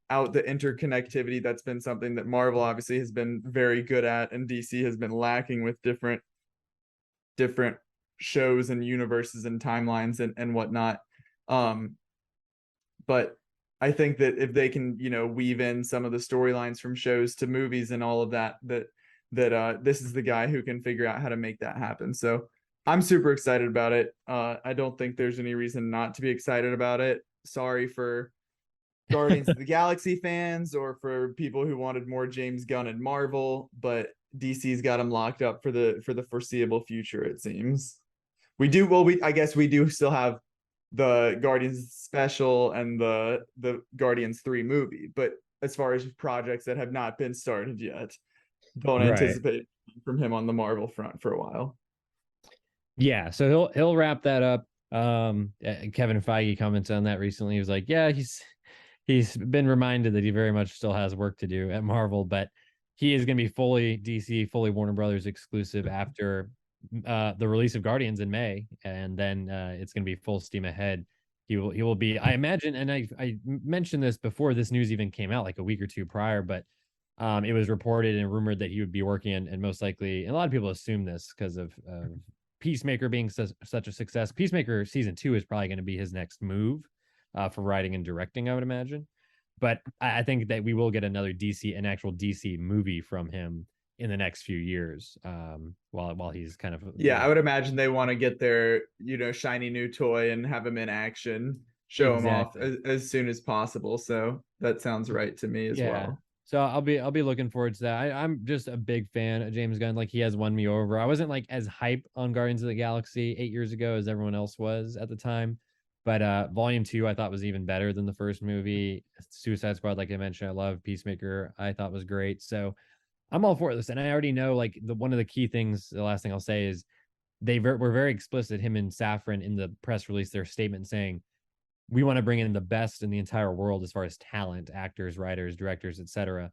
out the interconnectivity. That's been something that Marvel obviously has been very good at, and DC has been lacking with different shows and universes and timelines and whatnot. But I think that if they can, weave in some of the storylines from shows to movies and all of that this is the guy who can figure out how to make that happen. So I'm super excited about it. I don't think there's any reason not to be excited about it. Sorry for Guardians of the Galaxy fans or for people who wanted more James Gunn and Marvel, but DC's got him locked up for the foreseeable future, it seems. I guess we do still have the Guardians special and the Guardians 3 movie, but as far as projects that have not been started yet, don't anticipate from him on the Marvel front for a while. Yeah, so he'll wrap that up. Kevin Feige comments on that recently. He was like, yeah, he's been reminded that he very much still has work to do at Marvel, but he is going to be fully DC, fully Warner Brothers exclusive after the release of Guardians in May, and then it's going to be full steam ahead. He will be, I imagine, and I mentioned this before this news even came out, like a week or two prior, but it was reported and rumored that he would be working and most likely, and a lot of people assume this because of Peacemaker being such a success. Peacemaker season 2 is probably going to be his next move for writing and directing, I would imagine. But I think that we will get an actual DC movie from him in the next few years, while he's kind of I would imagine they want to get their shiny new toy and have him in action, show him off as soon as possible. So that sounds right to me as well. So I'll be looking forward to that. I'm just a big fan of James Gunn. Like, he has won me over. I wasn't like as hype on Guardians of the Galaxy 8 years ago as everyone else was at the time, but Volume 2 I thought was even better than the first movie. Suicide Squad, like I mentioned, I love. Peacemaker I thought was great. So I'm all for this, and I already know, like, one of the key things, the last thing I'll say is were very explicit, him and Safran, in the press release, their statement saying, we want to bring in the best in the entire world as far as talent, actors, writers, directors, etc.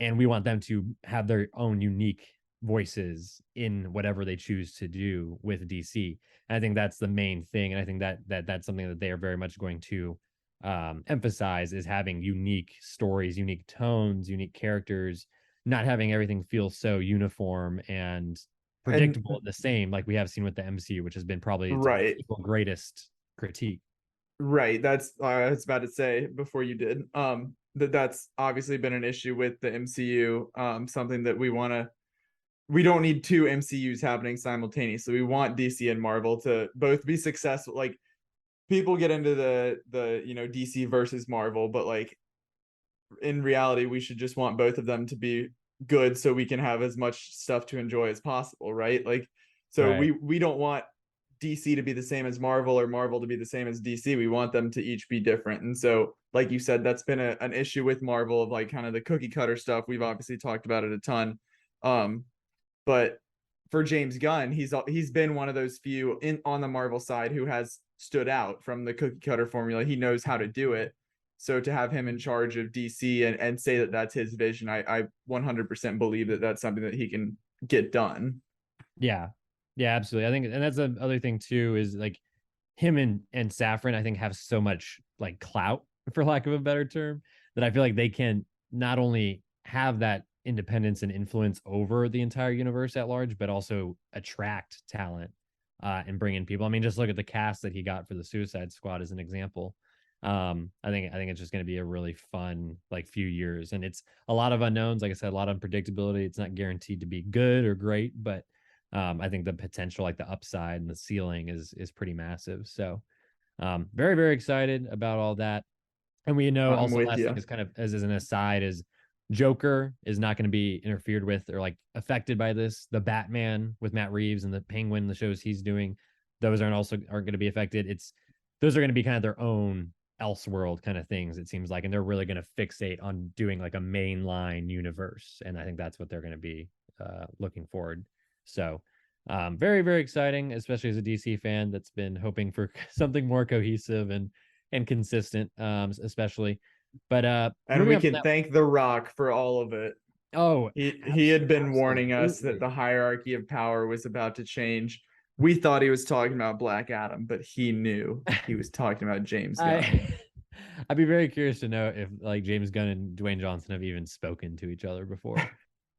And we want them to have their own unique voices in whatever they choose to do with DC. And I think that's the main thing. And I think that's something that they are very much going to emphasize, is having unique stories, unique tones, unique characters, not having everything feel so uniform and predictable and the same, like we have seen with the MCU, which has been probably its right, greatest critique. right. That's I was about to say before you did. That's obviously been an issue with the MCU. Something that we don't need two MCUs happening simultaneously. We want DC and Marvel to both be successful. Like, people get into the DC versus Marvel, but like in reality, we should just want both of them to be good so we can have as much stuff to enjoy as possible, right? Like, so Right. we don't want DC to be the same as Marvel or Marvel to be the same as DC. We want them to each be different. And so, like you said, that's been an issue with Marvel, of like kind of the cookie cutter stuff. We've obviously talked about it a ton. But for James Gunn, he's been one of those few on the Marvel side who has stood out from the cookie cutter formula. He knows how to do it. So to have him in charge of DC and say that that's his vision, I 100% believe that that's something that he can get done. Yeah. Yeah, absolutely. I think, and that's the other thing too, is like him and Safran, I think, have so much like clout, for lack of a better term, that I feel like they can not only have that independence and influence over the entire universe at large, but also attract talent and bring in people. I mean, just look at the cast that he got for the Suicide Squad as an example. I think it's just going to be a really fun like few years, and it's a lot of unknowns. Like I said, a lot of unpredictability. It's not guaranteed to be good or great, but I think the potential, like the upside and the ceiling, is pretty massive. So very, very excited about all that. And we know I'm also, with last you. thing is kind of as an aside, is Joker is not going to be interfered with or like affected by this. The Batman with Matt Reeves and the Penguin, the shows he's doing, those aren't going to be affected. Those are going to be kind of their own Elseworld kind of things, it seems like, and they're really going to fixate on doing like a mainline universe, and I think that's what they're going to be looking forward. So very, very exciting, especially as a DC fan that's been hoping for something more cohesive and consistent, especially. But And we can thank The Rock for all of it. Oh, he had been warning us that absolutely. the hierarchy of power was about to change. We thought he was talking about Black Adam, but he knew he was talking about James Gunn. I'd be very curious to know if like James Gunn and Dwayne Johnson have even spoken to each other before.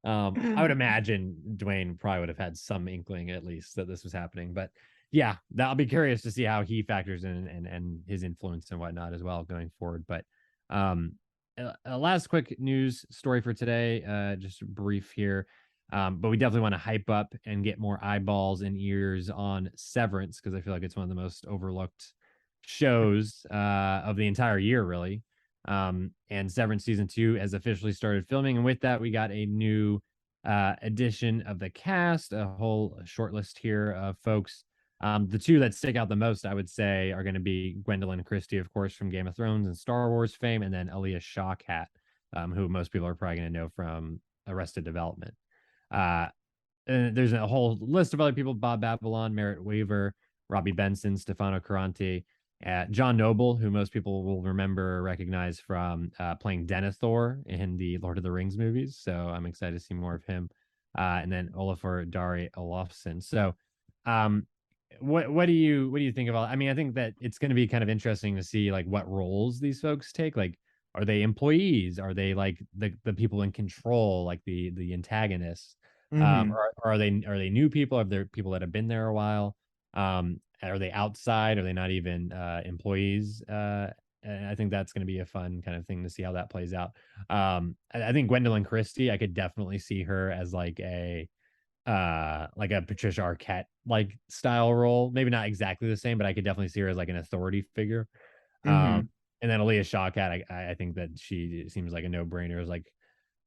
I would imagine Dwayne probably would have had some inkling at least that this was happening, but yeah, I'll be curious to see how he factors in and his influence and whatnot as well going forward. But a last quick news story for today, just brief here. But we definitely want to hype up and get more eyeballs and ears on Severance, because I feel like it's one of the most overlooked shows of the entire year, really. And Severance season 2 has officially started filming, and with that, we got a new edition of the cast, a whole short list here of folks. The two that stick out the most, I would say, are going to be Gwendolyn Christie, of course, from Game of Thrones and Star Wars fame, and then Aaliyah Shawkat, who most people are probably going to know from Arrested Development. And there's a whole list of other people: Bob Babylon, Merritt Weaver, Robbie Benson, Stefano Carante, John Noble, who most people will remember or recognize from playing Denethor in the Lord of the Rings movies. So I'm excited to see more of him. And then Olafur Dari Olafsson. So what do you think about? I mean, I think that it's going to be kind of interesting to see like what roles these folks take. Like, are they employees? Are they like the people in control, like the antagonists? Or are they new people? Are there people that have been there a while? Are they outside? Are they not even employees? And I think that's going to be a fun kind of thing to see how that plays out. I think Gwendolyn Christie, I could definitely see her as like a Patricia Arquette like style role. Maybe not exactly the same, but I could definitely see her as like an authority figure. And then Aaliyah Shawkat, I think that she seems like a no-brainer, as like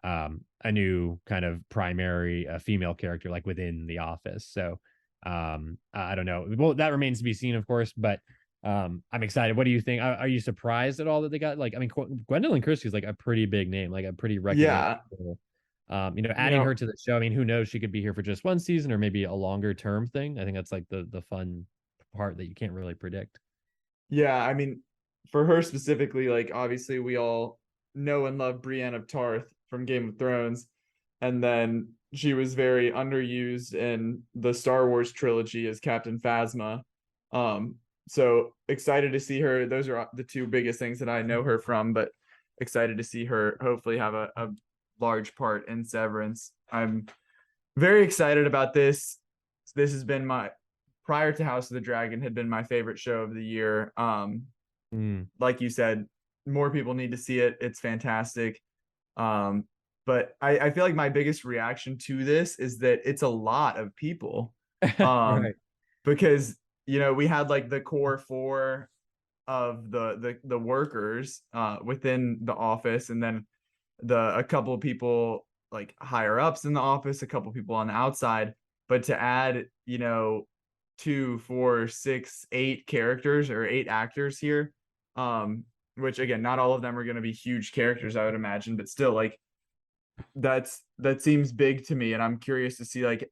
a new kind of primary female character like within The Office. So I don't know. Well, that remains to be seen, of course, but I'm excited. What do you think? Are you surprised at all that they got, like, I mean, Gwendolyn Christie is like a pretty big name, like a pretty recognizable adding her to the show. I mean, who knows? She could be here for just one season or maybe a longer term thing. I think that's like the fun part that you can't really predict. Yeah, I mean, for her specifically, like obviously we all know and love Brienne of Tarth from Game of Thrones, and then she was very underused in the Star Wars trilogy as Captain Phasma. So excited to see her. Those are the two biggest things that I know her from, but excited to see her hopefully have a large part in Severance. I'm very excited about this. This has been my prior to House of the Dragon had been my favorite show of the year. Like you said, more people need to see it. It's fantastic. But I feel like my biggest reaction to this is that it's a lot of people. Right. Because we had like the core four of the workers within the office, and then a couple of people like higher ups in the office, a couple of people on the outside. But to add 2, 4, 6, 8 characters or 8 actors here, which again, not all of them are going to be huge characters, I would imagine, but still, like that seems big to me, and I'm curious to see like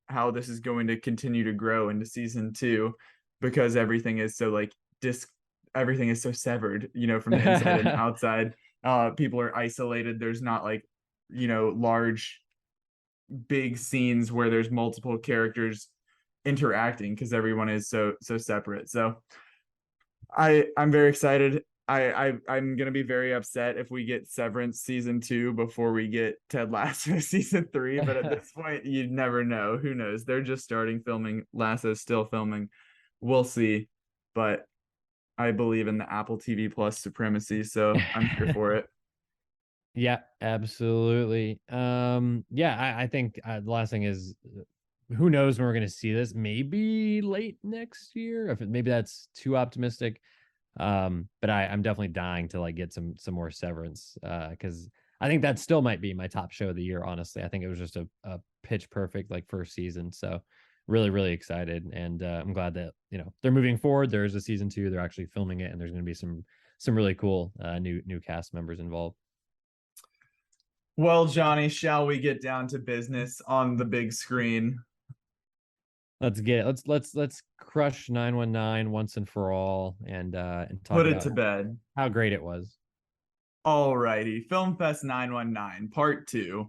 how this is going to continue to grow into season 2, because everything is so like everything is so severed, from the inside and outside. People are isolated. There's not like large big scenes where there's multiple characters interacting, because everyone is so separate. So I'm very excited. I'm gonna be very upset if we get Severance season 2 before we get Ted Lasso season 3. But at this point, you'd never know. Who knows? They're just starting filming. Lasso's still filming. We'll see. But I believe in the Apple TV Plus supremacy, so I'm here for it. Yeah, absolutely. I think the last thing is, who knows when we're going to see this? Maybe late next year. If maybe that's too optimistic. But I'm definitely dying to like get some more Severance, because I think that still might be my top show of the year. Honestly, I think it was just a pitch perfect like first season. So really, really excited, and I'm glad that they're moving forward. There's a season 2. They're actually filming it, and there's going to be some really cool new cast members involved. Well, Johnny, shall we get down to business on the big screen? Let's get it. Let's crush 919 once and for all, and talk Put it about to bed. how great it was. Alrighty, Film Fest 919 Part 2.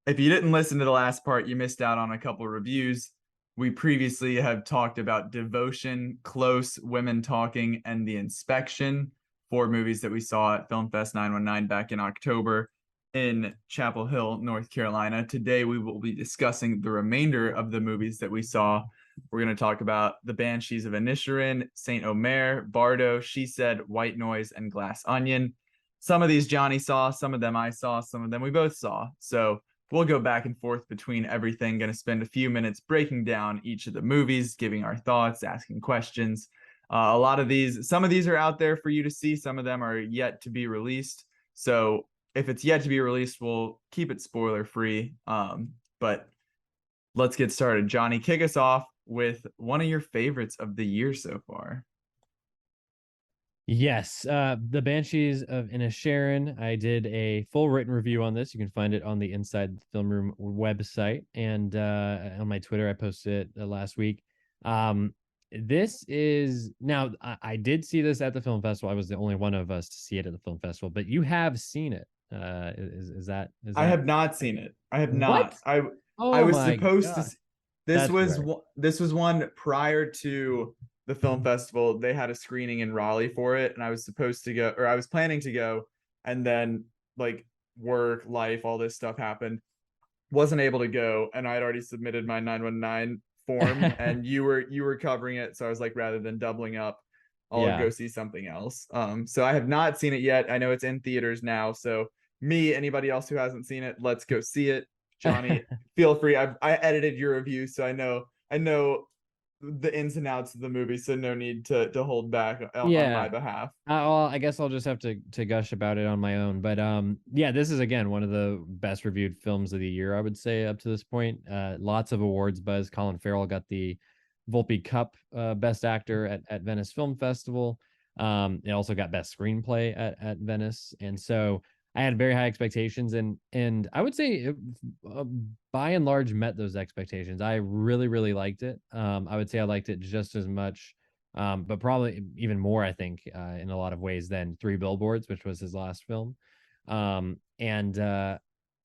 If you didn't listen to the last part, you missed out on a couple reviews. We previously have talked about Devotion, Close, Women Talking, and The Inspection, 4 movies that we saw at Film Fest 919 back in October in Chapel Hill, North Carolina. Today, we will be discussing the remainder of the movies that we saw. We're going to talk about The Banshees of Inisherin, Saint Omer, Bardo, She Said, White Noise, and Glass Onion. Some of these Johnny saw, some of them I saw, some of them we both saw. So we'll go back and forth between everything. Going to spend a few minutes breaking down each of the movies, giving our thoughts, asking questions. Some of these are out there for you to see. Some of them are yet to be released. So if it's yet to be released, we'll keep it spoiler free. But let's get started. Johnny, kick us off with one of your favorites of the year so far. Yes, The Banshees of Inisherin. I did a full written review on this. You can find it on the Inside the Film Room website, and on my Twitter, I posted it last week. This is now I did see this at the film festival. I was the only one of us to see it at the film festival, but you have seen it. Is that? I have not seen it. I have What? not. I was supposed to. This was one prior to the film festival. They had a screening in Raleigh for it, and I was supposed to go, or I was planning to go, and then like work, life, all this stuff happened. Wasn't able to go, and I had already submitted my 919 form, and you were covering it, so I was like, rather than doubling up, I'll go see something else. So I have not seen it yet. I know it's in theaters now, so anybody else who hasn't seen it, let's go see it. Johnny, feel free. I edited your review, so I know the ins and outs of the movie, so no need to hold back on my behalf. Well, I guess I'll just have to gush about it on my own. But this is again one of the best reviewed films of the year, I would say, up to this point. Lots of awards buzz. Colin Farrell got the Volpe Cup Best Actor at Venice Film Festival. It also got Best Screenplay at Venice, and so I had very high expectations, and I would say it, uh, by and large met those expectations. I really really liked it. I would say I liked it just as much, but probably even more, I think, in a lot of ways than Three Billboards, which was his last film. And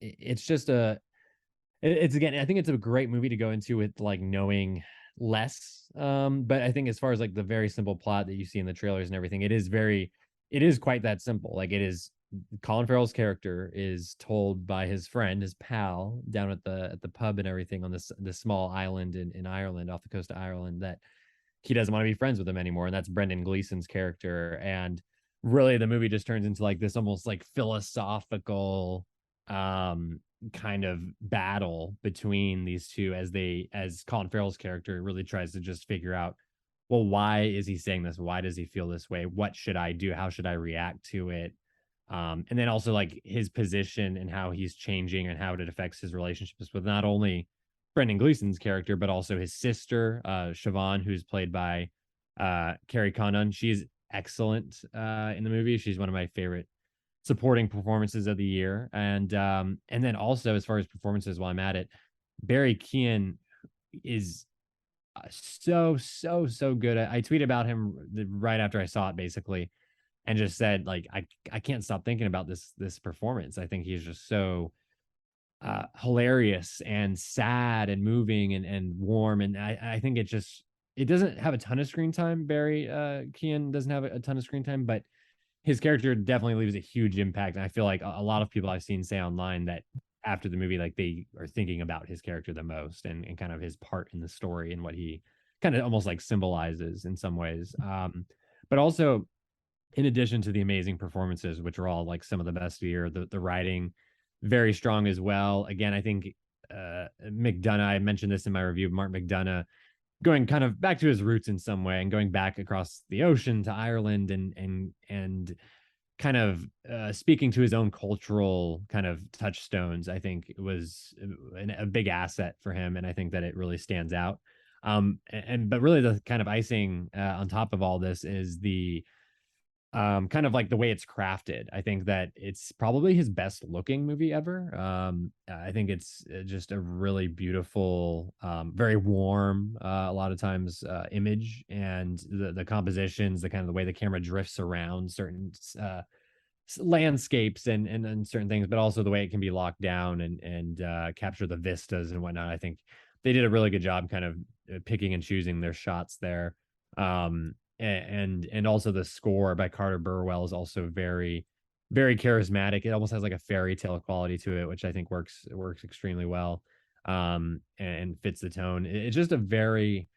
it's just it's again, I think it's a great movie to go into with like knowing less. But I think as far as like the very simple plot that you see in the trailers and everything, it is quite that simple. Like it is Colin Farrell's character is told by his friend, his pal, down at the pub and everything on this small island in Ireland, off the coast of Ireland, that he doesn't want to be friends with him anymore. And that's Brendan Gleeson's character. And really the movie just turns into like this almost like philosophical kind of battle between these two as Colin Farrell's character really tries to just figure out, well, why is he saying this? Why does he feel this way? What should I do? How should I react to it? And then also like his position and how he's changing and how it affects his relationships with not only Brendan Gleeson's character, but also his sister, Siobhan, who's played by Carrie Condon. She's excellent in the movie. She's one of my favorite supporting performances of the year. And then also as far as performances, while I'm at it, Barry Keoghan is so good. I tweeted about him right after I saw it, basically, and just said like I can't stop thinking about this performance. I think he's just so hilarious and sad and moving and warm, and I think it doesn't have a ton of screen time. Barry Keoghan doesn't have a ton of screen time, but his character definitely leaves a huge impact. And I feel like a lot of people I've seen say online that after the movie, like they are thinking about his character the most and kind of his part in the story and what he kind of almost like symbolizes in some ways. But also, in addition to the amazing performances, which are all like some of the best of the year, the writing very strong as well. Again, I think McDonough, I mentioned this in my review, Mark McDonough going kind of back to his roots in some way and going back across the ocean to Ireland and kind of speaking to his own cultural kind of touchstones, I think it was a big asset for him. And I think that it really stands out. But really the kind of icing on top of all this is the kind of like the way it's crafted. I think that it's probably his best looking movie ever. I think it's just a really beautiful, very warm, a lot of times image, and the compositions, the kind of the way the camera drifts around certain landscapes and certain things, but also the way it can be locked down and capture the vistas and whatnot. I think they did a really good job kind of picking and choosing their shots there. And also the score by Carter Burwell is also very very charismatic. It almost has like a fairy tale quality to it, which I think works extremely well, and fits the tone. It's just a very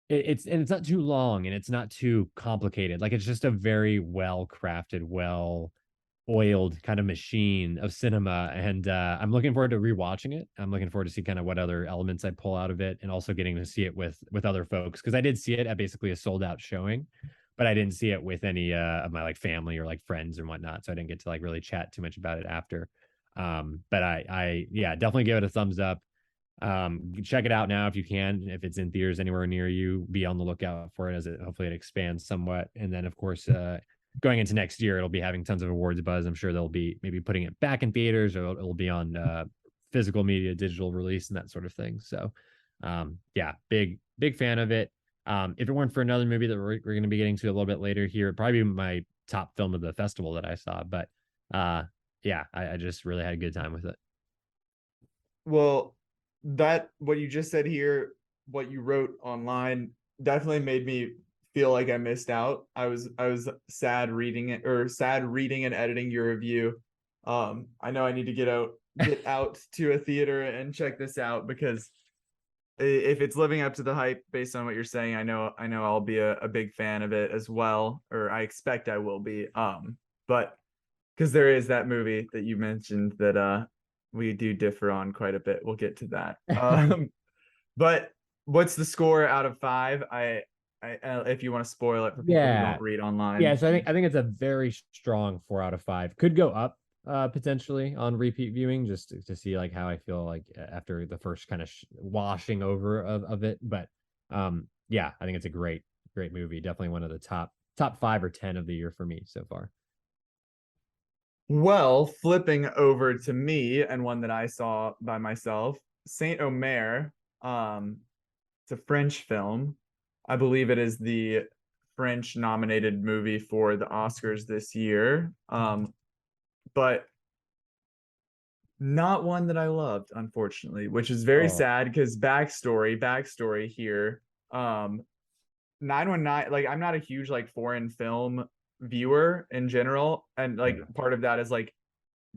it's not too long and it's not too complicated. Like it's just a very well crafted, well oiled kind of machine of cinema. And I'm looking forward to rewatching it. I'm looking forward to see kind of what other elements I pull out of it, and also getting to see it with other folks, because I did see it at basically a sold out showing, but I didn't see it with any of my like family or like friends and whatnot, so I didn't get to like really chat too much about it after. But I yeah, definitely give it a thumbs up. Check it out now if you can. If it's in theaters anywhere near you, be on the lookout for it, as it hopefully it expands somewhat. And then of course going into next year, it'll be having tons of awards buzz. I'm sure they'll be maybe putting it back in theaters, or it'll be on physical media, digital release, and that sort of thing. So yeah, big fan of it. If it weren't for another movie that we're going to be getting to a little bit later here, it'd probably be my top film of the festival that I saw. But yeah, I just really had a good time with it. Well, that what you just said here, what you wrote online, definitely made me feel like I missed out. I was sad reading it, or sad reading and editing your review. I know I need to get out to a theater and check this out, because if it's living up to the hype based on what you're saying, I know I'll be a big fan of it as well, or I expect I will be. But because there is that movie that you mentioned that we do differ on quite a bit. We'll get to that. But what's the score out of 5? I if you want to spoil it for people who don't read online. Yeah, so I think it's a very strong 4 out of 5. Could go up potentially on repeat viewing, just to see like how I feel like after the first kind of washing over of it. But yeah, I think it's a great movie. Definitely one of the top 5 or 10 of the year for me so far. Well, flipping over to me and one that I saw by myself, Saint Omer. It's a French film. I believe it is the French nominated movie for the Oscars this year. But not one that I loved, unfortunately, which is very Oh, sad because backstory here. 919, like I'm not a huge like foreign film viewer in general. And like yeah. part of that is like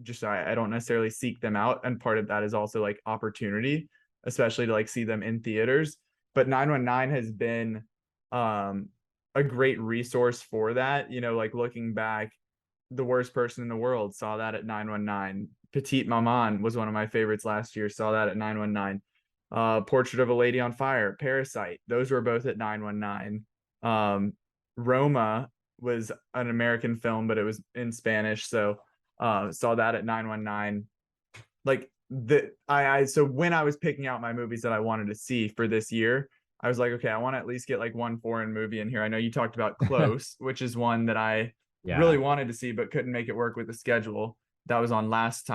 just I don't necessarily seek them out. And part of that is also like opportunity, especially to like see them in theaters. But 919 has been um a great resource for that. You know, like looking back, The Worst Person in the World saw that at 919. Petite Maman was one of my favorites last year, saw that at 919. Portrait of a Lady on Fire, Parasite, those were both at 919. Roma was an American film, but it was in Spanish, so saw that at 919. Like so when I was picking out my movies that I wanted to see for this year, I was like, okay, I want to at least get like one foreign movie in here. I know you talked about Close, which is one that I really Yeah. wanted to see but couldn't make it work with the schedule. That was on last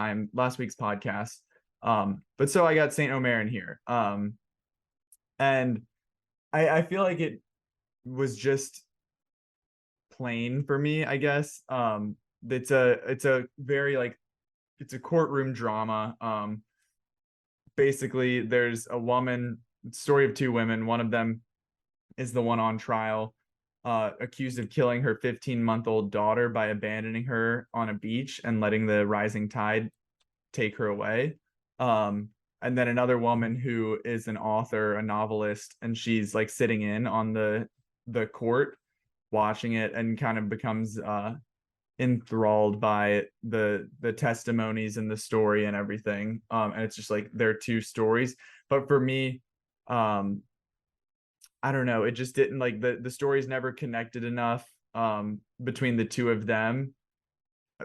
week's podcast. But so I got Saint Omer in here. And I feel like it was just plain for me, I guess. It's a very like it's a courtroom drama. Basically there's a woman, story of two women. One of them is the one on trial, accused of killing her 15-month-old daughter by abandoning her on a beach and letting the rising tide take her away. And then another woman who is an author, a novelist, and she's like sitting in on the court watching it and kind of becomes enthralled by the testimonies and the story and everything. And it's just like there are two stories. But for me, um I don't know, it just didn't like the stories never connected enough between the two of them.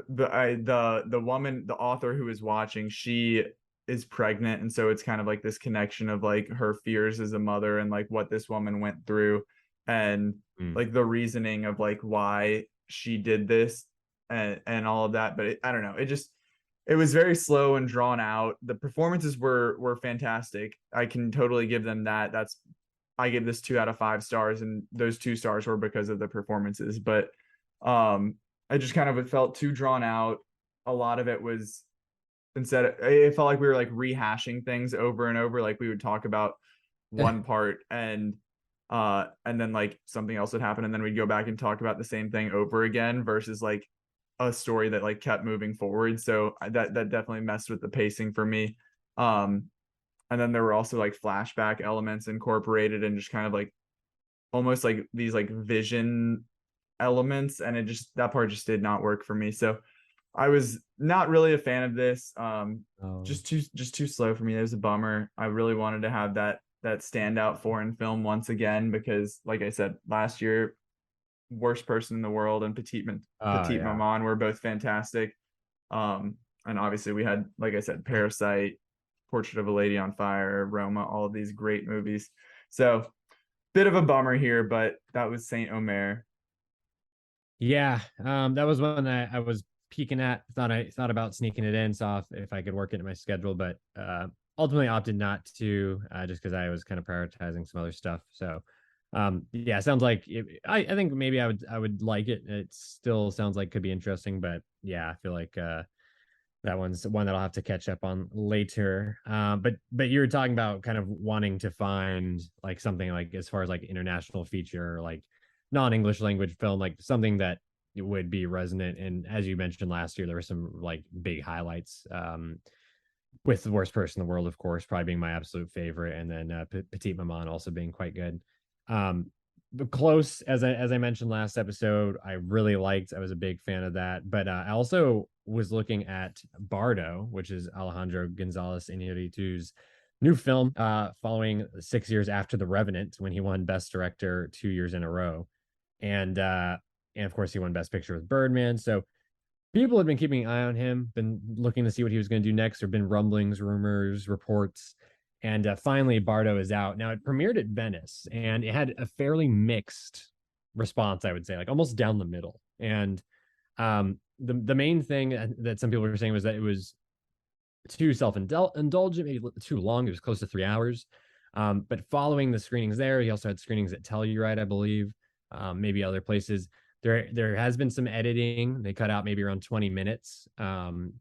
The woman, the author who is watching, she is pregnant, and so it's kind of like this connection of like her fears as a mother and like what this woman went through, and Mm. like the reasoning of like why she did this, and all of that. But I don't know, it was very slow and drawn out. The performances were fantastic. I can totally give them that. I give this 2 out of 5 stars, and those 2 stars were because of the performances. But I just kind of it felt too drawn out. A lot of it was it felt like we were like rehashing things over and over. Like we would talk about one part and then like something else would happen, and then we'd go back and talk about the same thing over again versus like a story that like kept moving forward. So that definitely messed with the pacing for me. Um, and then there were also like flashback elements incorporated and just kind of like almost like these like vision elements, and it just that part just did not work for me. So I was not really a fan of this. Oh. Just too slow for me. It was a bummer. I really wanted to have that standout foreign film once again because, like I said, last year, Worst Person in the World and Oh, Petite yeah. Maman were both fantastic. And obviously we had, like I said, Parasite, Portrait of a Lady on Fire, Roma, all of these great movies. So bit of a bummer here, but that was Saint Omer. Yeah. That was one I was peeking at. I thought about sneaking it in, saw if I could work it in my schedule, but ultimately opted not to, just because I was kind of prioritizing some other stuff. So yeah, sounds like I think maybe I would like it. It still sounds like could be interesting, but yeah, I feel like that one's one that I'll have to catch up on later. But you were talking about kind of wanting to find like something like as far as like international feature, like non-English language film, like something that would be resonant. And as you mentioned last year, there were some like big highlights. With The Worst Person in the World, of course, probably being my absolute favorite, and then Petite Maman also being quite good. But Close, as I mentioned last episode, I really liked. I was a big fan of that. But I also was looking at Bardo, which is Alejandro Gonzalez Iñárritu's new film, following 6 years after The Revenant, when he won Best Director 2 years in a row, and of course he won Best Picture with Birdman. So people have been keeping an eye on him, been looking to see what he was going to do next. There've been rumblings, rumors, reports, and finally Bardo is out. Now it premiered at Venice, and it had a fairly mixed response, I would say, like almost down the middle. And the main thing that some people were saying was that it was too self-indulgent, maybe too long. It was close to 3 hours. But following the screenings there, he also had screenings at Telluride, I believe, maybe other places. There has been some editing. They cut out maybe around 20 minutes. And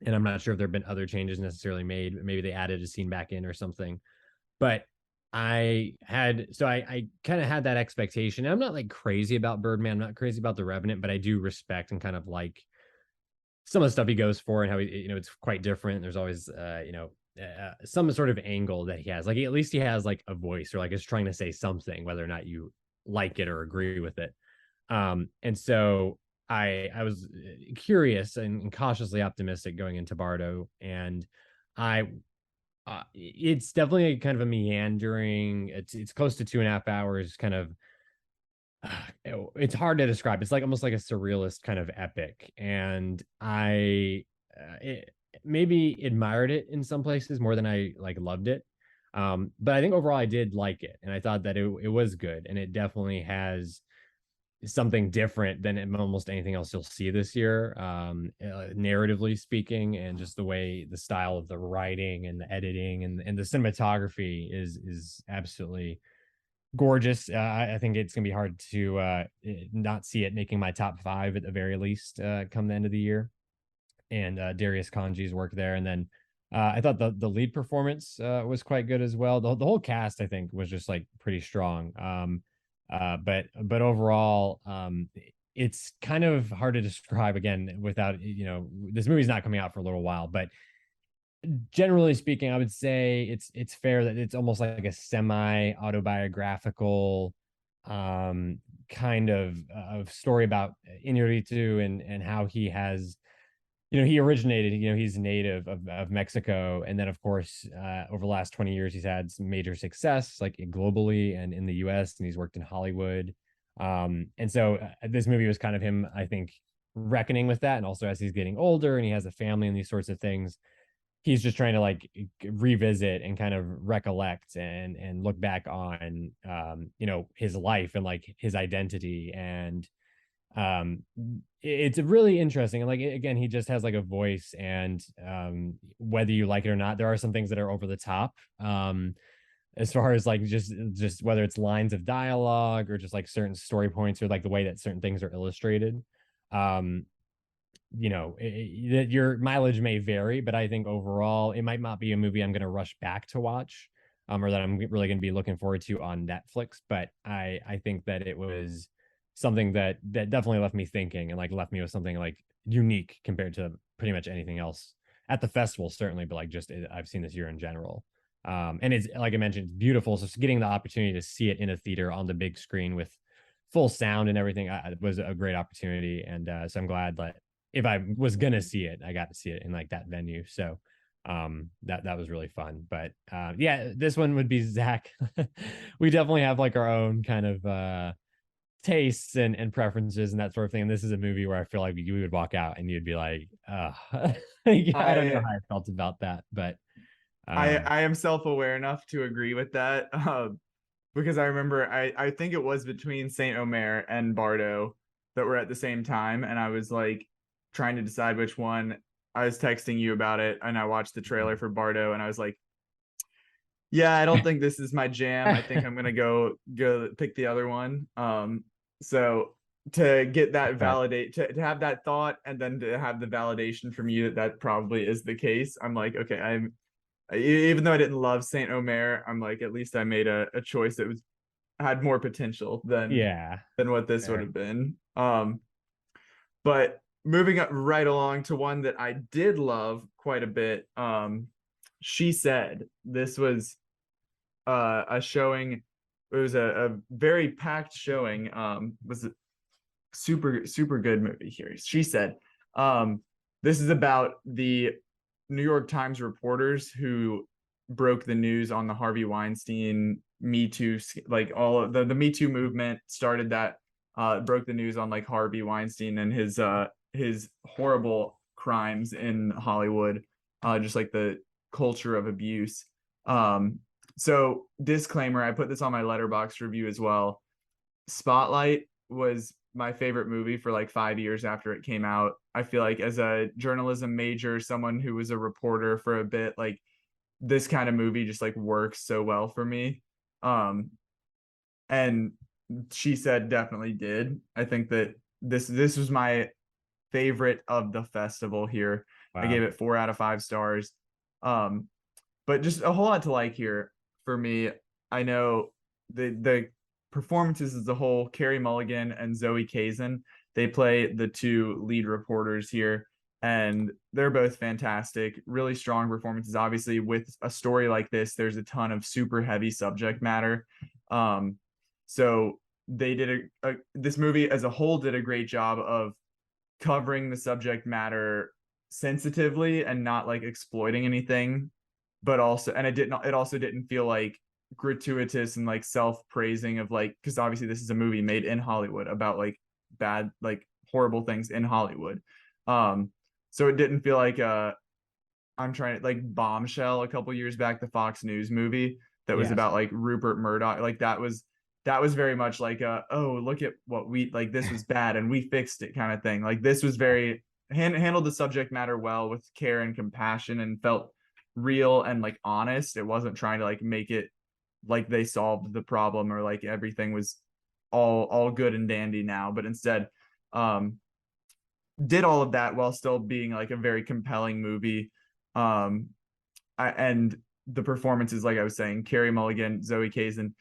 I'm not sure if there have been other changes necessarily made. Maybe they added a scene back in or something. But I kind of had that expectation. I'm not like crazy about Birdman. I'm not crazy about The Revenant, but I do respect and kind of like some of the stuff he goes for and how it's quite different. There's always some sort of angle that he has. Like at least he has like a voice or like is trying to say something, whether or not you like it or agree with it. And so I was curious and cautiously optimistic going into Bardo, and it's definitely kind of a meandering. It's close to 2.5 hours. Kind of, it's hard to describe. It's like almost like a surrealist kind of epic, and maybe admired it in some places more than I like loved it. But I think overall I did like it, and I thought that it was good, and it definitely has something different than almost anything else you'll see this year, narratively speaking, and just the way the style of the writing and the editing and the cinematography is absolutely gorgeous. I think it's gonna be hard to not see it making my top 5 at the very least come the end of the year. And Darius Kanji's work there, and then I thought the lead performance was quite good as well. The whole cast I think was just like pretty strong. But overall, it's kind of hard to describe again without this movie's not coming out for a little while, but generally speaking, I would say it's fair that it's almost like a semi autobiographical kind of story about Inarritu and how he has, he originated, he's native of Mexico. And then of course, over the last 20 years, he's had some major success like globally and in the US, and he's worked in Hollywood. And so this movie was kind of him, I think, reckoning with that. And also as he's getting older and he has a family and these sorts of things, he's just trying to like revisit and kind of recollect and look back on, his life and like his identity. And it's really interesting. And like, again, he just has like a voice, and whether you like it or not, there are some things that are over the top, as far as like just whether it's lines of dialogue or just like certain story points or like the way that certain things are illustrated. Your mileage may vary, but I think overall it might not be a movie I'm going to rush back to watch, or that I'm really going to be looking forward to on Netflix. But I think that it was something that definitely left me thinking, and like left me with something like unique compared to pretty much anything else at the festival, certainly, but like just I've seen this year in general. And it's, like I mentioned, it's beautiful. So getting the opportunity to see it in a theater on the big screen with full sound and everything was a great opportunity. And so I'm glad that if I was gonna see it, I got to see it in like that venue. So that was really fun. But yeah, this one would be Zach. We definitely have like our own kind of tastes and preferences and that sort of thing. And this is a movie where I feel like you would walk out and you'd be like, I don't know how I felt about that, but I am self-aware enough to agree with that, because I remember I think it was between Saint Omer and Bardo that were at the same time, and I was like trying to decide which one. I was texting you about it, and I watched the trailer for Bardo, and I was like, yeah, I don't think this is my jam. I think I'm gonna go pick the other one. So to get that to have that thought, and then to have the validation from you that probably is the case, I'm like, okay, even though I didn't love Saint Omer, I'm like, at least I made a choice that had more potential than what this would have been. But moving up right along to one that I did love quite a bit. She Said. This was a showing. It was a very packed showing. Was a super good movie here. She Said. This is about the New York Times reporters who broke the news on the Harvey Weinstein Me Too, like all of the Me Too movement started that, broke the news on like Harvey Weinstein and his horrible crimes in Hollywood, just like the culture of abuse. So disclaimer, I put this on my Letterboxd review as well. Spotlight was my favorite movie for like 5 years after it came out. I feel like as a journalism major, someone who was a reporter for a bit, like this kind of movie just like works so well for me. Um, and She Said definitely did. I think that this was my favorite of the festival here. I Wow. gave it 4 out of 5 stars. Um, but just a whole lot to like here for me. I know the performances as a whole, Carey Mulligan and Zoe Kazan, they play the two lead reporters here, and they're both fantastic. Really strong performances. Obviously, with a story like this, there's a ton of super heavy subject matter. Um, so they did this movie as a whole did a great job of covering the subject matter sensitively and not like exploiting anything, but also, and it also didn't feel like gratuitous and like self-praising of like, because obviously this is a movie made in Hollywood about like bad, like horrible things in Hollywood. So it didn't feel like I'm trying to like Bombshell a couple years back, the Fox News movie that was Yes. about like Rupert Murdoch. Like that was very much like oh, look at what we like, this was bad and we fixed it kind of thing. Like this was very handled the subject matter well with care and compassion and felt real and like honest. It wasn't trying to like make it like they solved the problem or like everything was all good and dandy now, but instead um did all of that while still being like a very compelling movie. And the performances, like I was saying, Carey Mulligan, Zoe Kazan,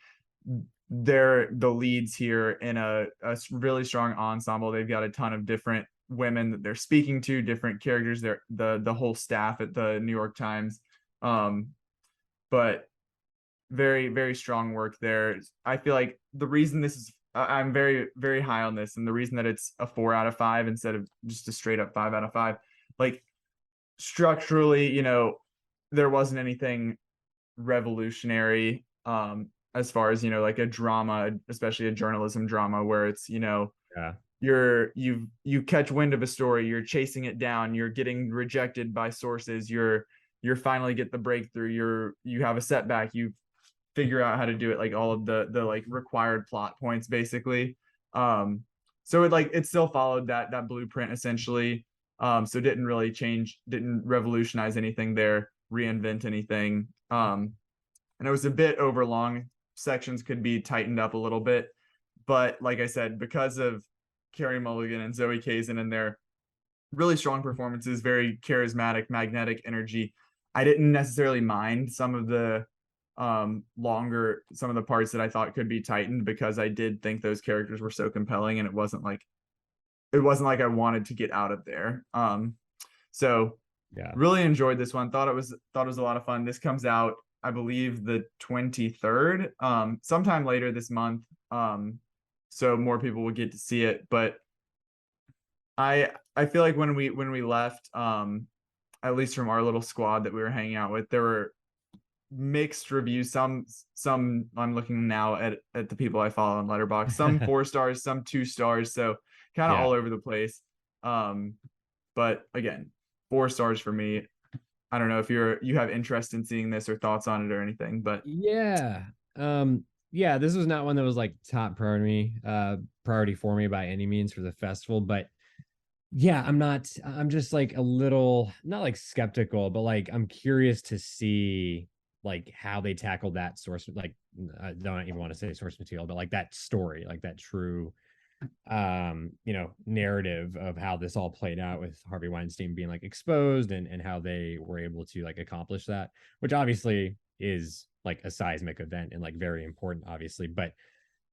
they're the leads here in a really strong ensemble. They've got a ton of different women that they're speaking to, different characters. They're the whole staff at the New York Times. But very, very strong work there. I feel like the reason this is I'm very, very high on this, and the reason that it's a 4 out of 5 instead of just a straight up 5 out of 5, like structurally, there wasn't anything revolutionary as far as, like a drama, especially a journalism drama where it's, Yeah. you catch wind of a story, you're chasing it down, you're getting rejected by sources, you're finally get the breakthrough, you have a setback, you figure out how to do it, like all of the like required plot points basically. So it still followed that blueprint essentially. So didn't revolutionize anything there, reinvent anything. And it was a bit overlong. Sections could be tightened up a little bit, but like I said, because of Carey Mulligan and Zoe Kazan and their really strong performances, very charismatic, magnetic energy, I didn't necessarily mind some of the parts that I thought could be tightened, because I did think those characters were so compelling, and it wasn't like I wanted to get out of there. So Yeah. really enjoyed this one. Thought it was a lot of fun. This comes out, I believe, the 23rd, sometime later this month. So more people will get to see it. But I feel like when we left, at least from our little squad that we were hanging out with, there were mixed reviews. Some I'm looking now at the people I follow on Letterboxd. Some 4 stars, some 2 stars. So kind of Yeah. all over the place. But again, 4 stars for me. I don't know if you have interest in seeing this or thoughts on it or anything, but Yeah. Yeah, this was not one that was like top priority for me by any means for the festival, but yeah, I'm just like a little, not like skeptical, but like I'm curious to see like how they tackled that source, like I don't even want to say source material, but like that story, like that true narrative of how this all played out with Harvey Weinstein being like exposed and how they were able to like accomplish that, which obviously is like a seismic event and like very important, obviously. But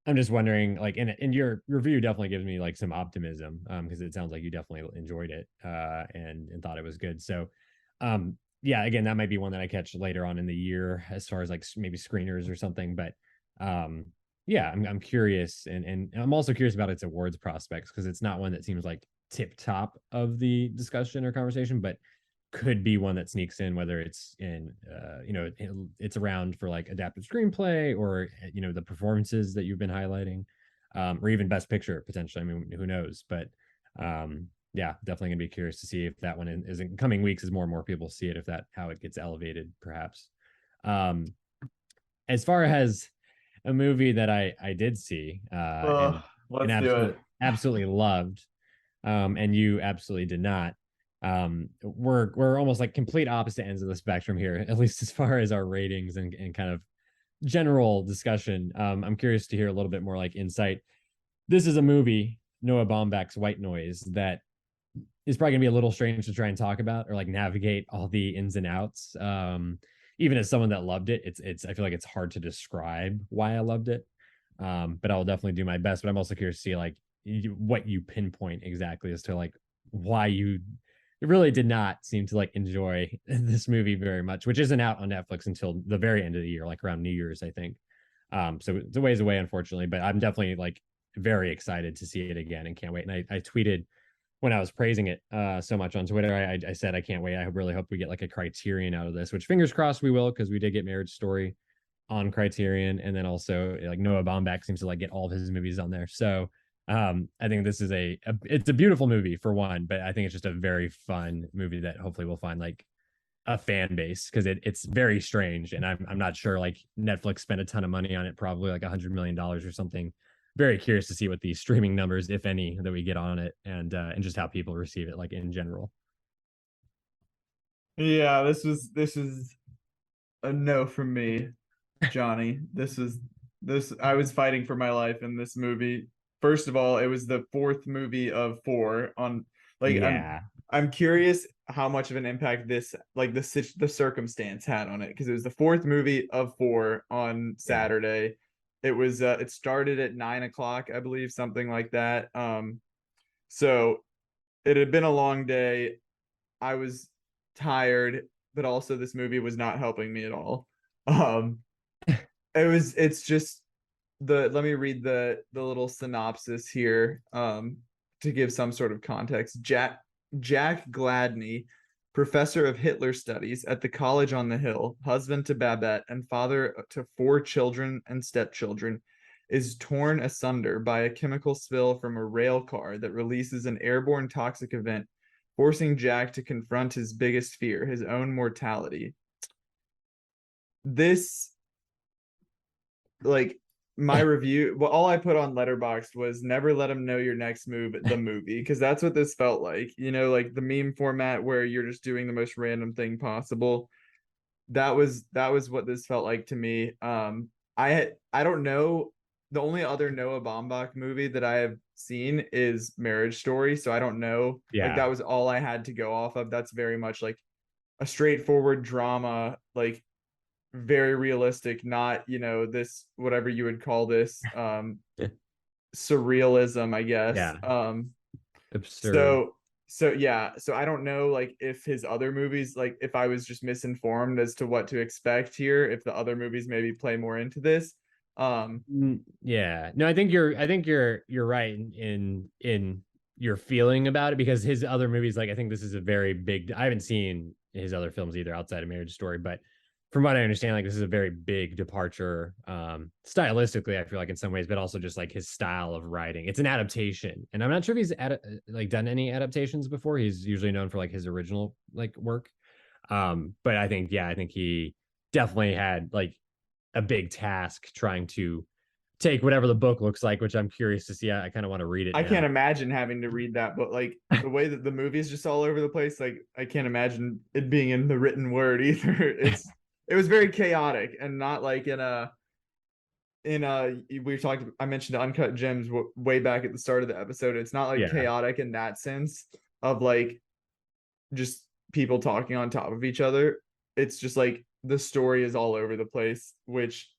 I'm just wondering, like, in your review definitely gives me like some optimism, because it sounds like you definitely enjoyed it and thought it was good. So yeah, again, that might be one that I catch later on in the year as far as like maybe screeners or something. But yeah, I'm curious, and I'm also curious about its awards prospects, because it's not one that seems like tip top of the discussion or conversation, but could be one that sneaks in, whether it's in it's around for like adapted screenplay or the performances that you've been highlighting, or even best picture potentially. I mean, who knows? But yeah, definitely gonna be curious to see if that one is in coming weeks as more and more people see it, if that how it gets elevated perhaps. As far as a movie that I did see, and Let's and do it. absolutely loved, and you absolutely did not. We're almost like complete opposite ends of the spectrum here, at least as far as our ratings and kind of general discussion. I'm curious to hear a little bit more like insight. This is a movie, Noah Baumbach's White Noise, that is probably gonna be a little strange to try and talk about or like navigate all the ins and outs. Even as someone that loved it, it's I feel like it's hard to describe why I loved it. But I'll definitely do my best. But I'm also curious to see like what you pinpoint exactly as to like why you really did not seem to like enjoy this movie very much, which isn't out on Netflix until the very end of the year, like around New Year's, I think. So it's a ways away, unfortunately, but I'm definitely like very excited to see it again and can't wait. And I tweeted when I was praising it so much on Twitter, I said I can't wait. I really hope we get like a Criterion out of this, which fingers crossed we will, because we did get Marriage Story on Criterion, and then also like Noah Baumbach seems to like get all of his movies on there. So I think this is it's a beautiful movie for one, but I think it's just a very fun movie that hopefully will find like a fan base, because it's very strange, and I'm not sure like Netflix spent a ton of money on it, probably like $100 million or something. Very curious to see what the streaming numbers, if any, that we get on it, and just how people receive it, like in general. Yeah, this is a no from me, Johnny. This I was fighting for my life in this movie. First of all, it was the fourth movie of four on like Yeah, I'm curious how much of an impact this like the circumstance had on it, because it was the fourth movie of four on yeah, Saturday. It was it started at 9 o'clock, I believe, something like that. So it had been a long day. I was tired, but also this movie was not helping me at all. Um, it's just let me read the little synopsis here to give some sort of context. Jack Gladney, professor of Hitler studies at the college on the hill, husband to Babette and father to 4 children and stepchildren, is torn asunder by a chemical spill from a rail car that releases an airborne toxic event, forcing Jack to confront his biggest fear, his own mortality. This, like, my review, well, all I put on Letterboxd was never let him know your next move, the movie, because that's what this felt like. You know, like the meme format where you're just doing the most random thing possible. That was what this felt like to me. I don't know. The only other Noah Baumbach movie that I have seen is Marriage Story, so I don't know. Like, yeah, that was all I had to go off of. That's very much like a straightforward drama, like very realistic, not, you know, this whatever you would call this surrealism, I guess. yeah. Absurd. So yeah, so I don't know like if his other movies, like if I was just misinformed as to what to expect here, if the other movies maybe play more into this. Yeah, no, I think you're right in your feeling about it, because his other movies, like I think this is a very big. I haven't seen his other films either outside of Marriage Story, but from what I understand, like this is a very big departure, stylistically, I feel like in some ways, but also just like his style of writing. It's an adaptation, and I'm not sure if he's like done any adaptations before. He's usually known for like his original like work. But I think, yeah, I think he definitely had like a big task trying to take whatever the book looks like, which I'm curious to see. I kind of want to read it I now. can't imagine having to read that, but like the way that the movie is just all over the place, like I can't imagine it being in the written word either. It was very chaotic, and not like we talked, I mentioned Uncut Gems way back at the start of the episode. It's not like Yeah, chaotic in that sense of like just people talking on top of each other. It's just like the story is all over the place, which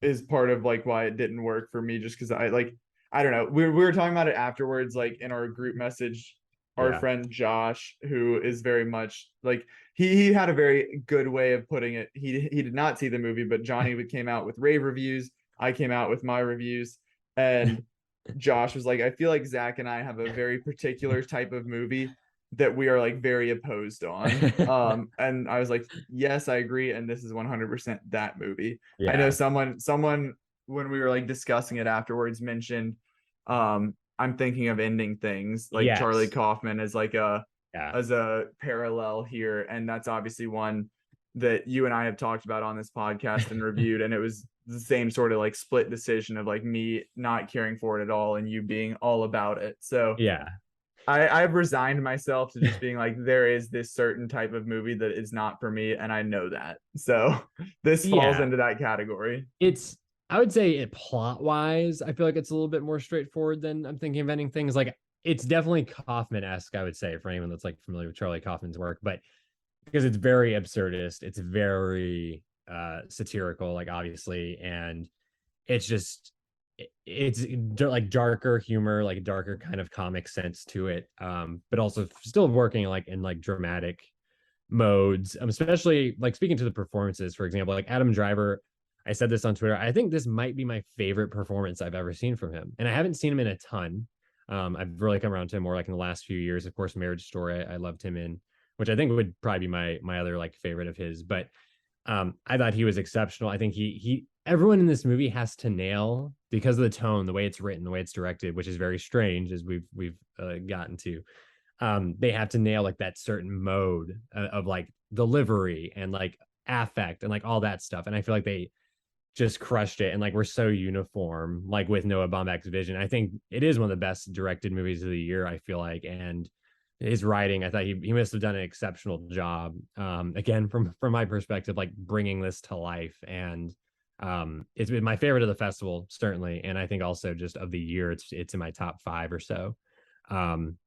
is part of like why it didn't work for me, just because I don't know. We were talking about it afterwards, like in our group message. Our yeah, friend Josh, who is very much like he had a very good way of putting it. He did not see the movie, but Johnny came out with rave reviews. I came out with my reviews, and Josh was like, I feel like Zach and I have a very particular type of movie that we are like very opposed on. And I was like, yes, I agree, and this is 100% that movie. I know yeah, someone when we were like discussing it afterwards mentioned I'm thinking of Ending Things, like Charlie yes, Kaufman as like yeah, as a parallel here, and that's obviously one that you and I have talked about on this podcast and reviewed, and it was the same sort of like split decision of like me not caring for it at all and you being all about it. So Yeah. I've resigned myself to just being like, there is this certain type of movie that is not for me, and I know that. So this falls into that category. It's, I would say it plot wise, I feel like it's a little bit more straightforward than I'm thinking of ending things. Like it's definitely Kaufman-esque, I would say, for anyone that's like familiar with Charlie Kaufman's work, but because it's very absurdist, it's very satirical, like obviously, and it's just it's like darker humor, like darker kind of comic sense to it, but also still working like in like dramatic modes, especially like speaking to the performances, for example, like Adam Driver. I said this on Twitter, I think this might be my favorite performance I've ever seen from him, and I haven't seen him in a ton. I've really come around to him more like in the last few years. Of course, Marriage Story I loved him in, which I think would probably be my other like favorite of his. But I thought he was exceptional. I think he everyone in this movie has to nail, because of the tone, the way it's written, the way it's directed, which is very strange as we've gotten to. They have to nail like that certain mode of like delivery and like affect and like all that stuff. And I feel like they just crushed it, and like we're so uniform, like with Noah Baumbach's vision. I think it is one of the best directed movies of the year, I feel like. And his writing, I thought he must have done an exceptional job, again from my perspective, like bringing this to life. And it's been my favorite of the festival, certainly, and I think also just of the year, it's in my top 5 or so.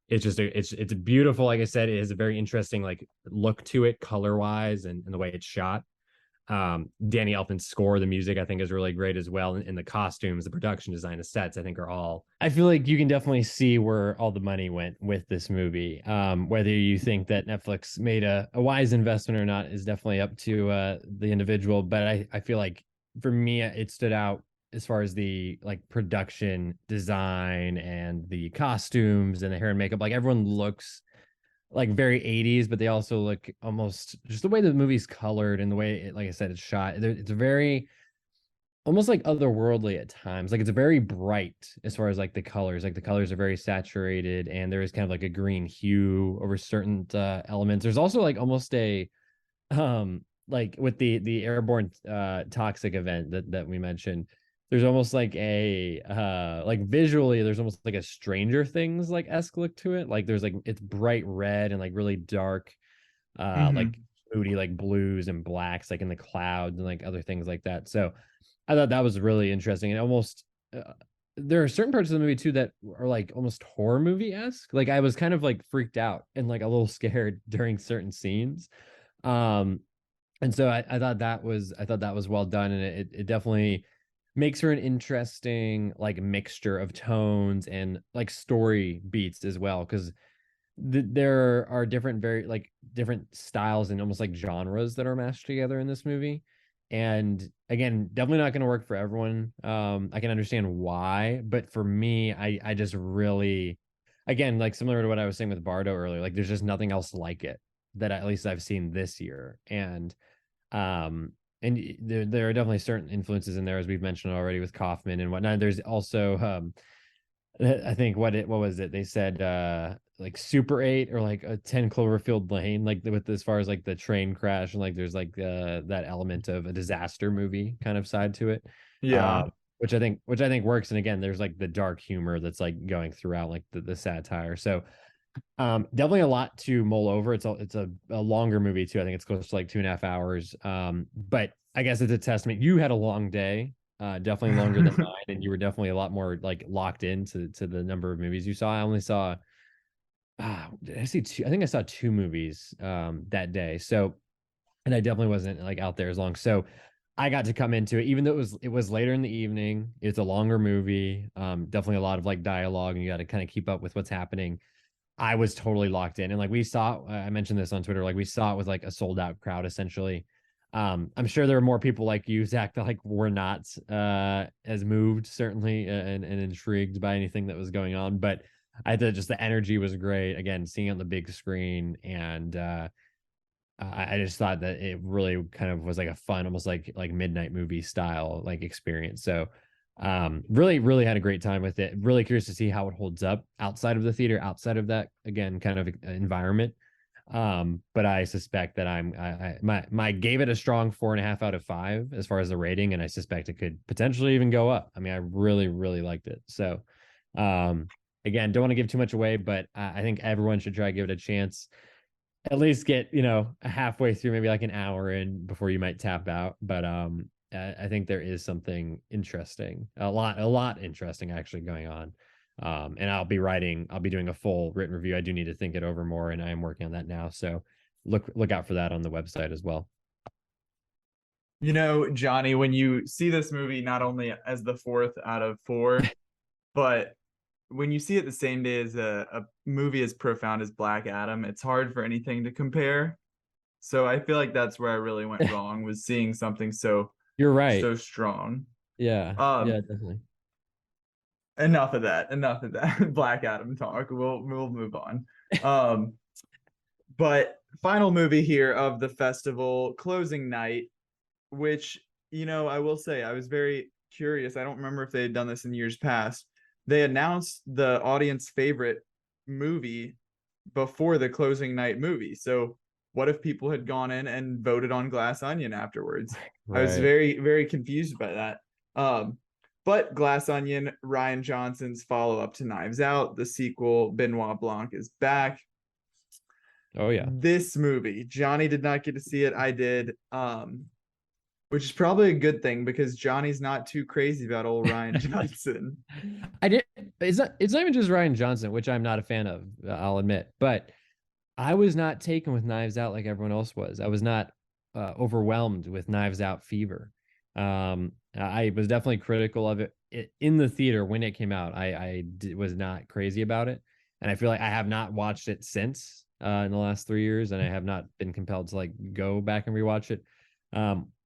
It's just it's beautiful. Like I said, it has a very interesting like look to it, color wise, and the way it's shot. Danny Elfman's score, the music, I think is really great as well. And the costumes, the production design, the sets, I think are all, I feel like you can definitely see where all the money went with this movie. Whether you think that Netflix made a wise investment or not is definitely up to the individual. But I feel like for me, it stood out as far as the like production design and the costumes and the hair and makeup. Like everyone looks like very 80s, but they also look almost just the way the movie's colored and the way it, like I said, it's shot. It's very almost like otherworldly at times. Like it's very bright as far as like the colors. Like the colors are very saturated, and there is kind of like a green hue over certain elements. There's also like almost a like with the airborne toxic event that we mentioned, there's almost like a like visually there's almost like a Stranger Things like esque look to it. Like there's like it's bright red and like really dark like moody like blues and blacks like in the clouds and like other things like that. So I thought that was really interesting. And almost there are certain parts of the movie too that are like almost horror movie esque. Like I was kind of like freaked out and like a little scared during certain scenes. And so I thought that was well done, and it definitely makes her an interesting like mixture of tones and like story beats as well, because there are different very like different styles and almost like genres that are mashed together in this movie. And again, definitely not going to work for everyone. I can understand why, but for me, I just really, again, like similar to what I was saying with Bardo earlier, like there's just nothing else like it that at least I've seen this year. And there are definitely certain influences in there, as we've mentioned already, with Kaufman and whatnot. There's also I think what was it? They said like Super 8 or like a 10 Cloverfield Lane, like with as far as like the train crash, and like there's like that element of a disaster movie kind of side to it. Yeah. Which I think works. And again, there's like the dark humor that's like going throughout, like the satire. So definitely a lot to mull over. It's a longer movie too. I think it's close to like 2.5 hours. But I guess it's a testament. You had a long day, definitely longer than mine, and you were definitely a lot more like locked into the number of movies you saw. I only saw did I see two? I think I saw 2 movies that day. So, and I definitely wasn't like out there as long. So I got to come into it, even though it was later in the evening. It's a longer movie. Definitely a lot of like dialogue, and you got to kind of keep up with what's happening. I was totally locked in, and like we saw, I mentioned this on Twitter, like we saw it with like a sold out crowd essentially. I'm sure there are more people like you, Zach, that like were not as moved certainly and intrigued by anything that was going on, but I thought just the energy was great. Again, seeing it on the big screen, and I just thought that it really kind of was like a fun, almost like midnight movie style like experience. So really had a great time with it. Really curious to see how it holds up outside of the theater, outside of that, again, kind of environment. But I suspect that my gave it a strong 4.5 out of 5 as far as the rating, and I suspect it could potentially even go up. I mean, I really, really liked it. So, again, don't want to give too much away, but I think everyone should try to give it a chance. At least get, halfway through, maybe like an hour in before you might tap out. But I think there is something interesting, a lot interesting actually going on. And I'll be doing a full written review. I do need to think it over more, and I am working on that now. So look out for that on the website as well. Johnny, when you see this movie not only as the 4th out of 4, but when you see it the same day as a movie as profound as Black Adam, it's hard for anything to compare. So I feel like that's where I really went wrong, was seeing something so You're right. so strong. Yeah. Yeah, definitely. Enough of that Black Adam talk. We'll move on. But final movie here of the festival, closing night, which I will say I was very curious. I don't remember if they had done this in years past. They announced the audience favorite movie before the closing night movie. So what if people had gone in and voted on Glass Onion afterwards? Right. I was very, very confused by that. But Glass Onion, Rian Johnson's follow-up to Knives Out, the sequel, Benoit Blanc is back. Oh yeah. This movie, Johnny did not get to see it. I did. Which is probably a good thing, because Johnny's not too crazy about old Rian Johnson. I did. It's not even just Rian Johnson, which I'm not a fan of, I'll admit, but I was not taken with Knives Out like everyone else was. I was not overwhelmed with Knives Out fever. I was definitely critical of it in the theater when it came out. I was not crazy about it, and I feel like I have not watched it since in the last 3 years, and I have not been compelled to like go back and rewatch it.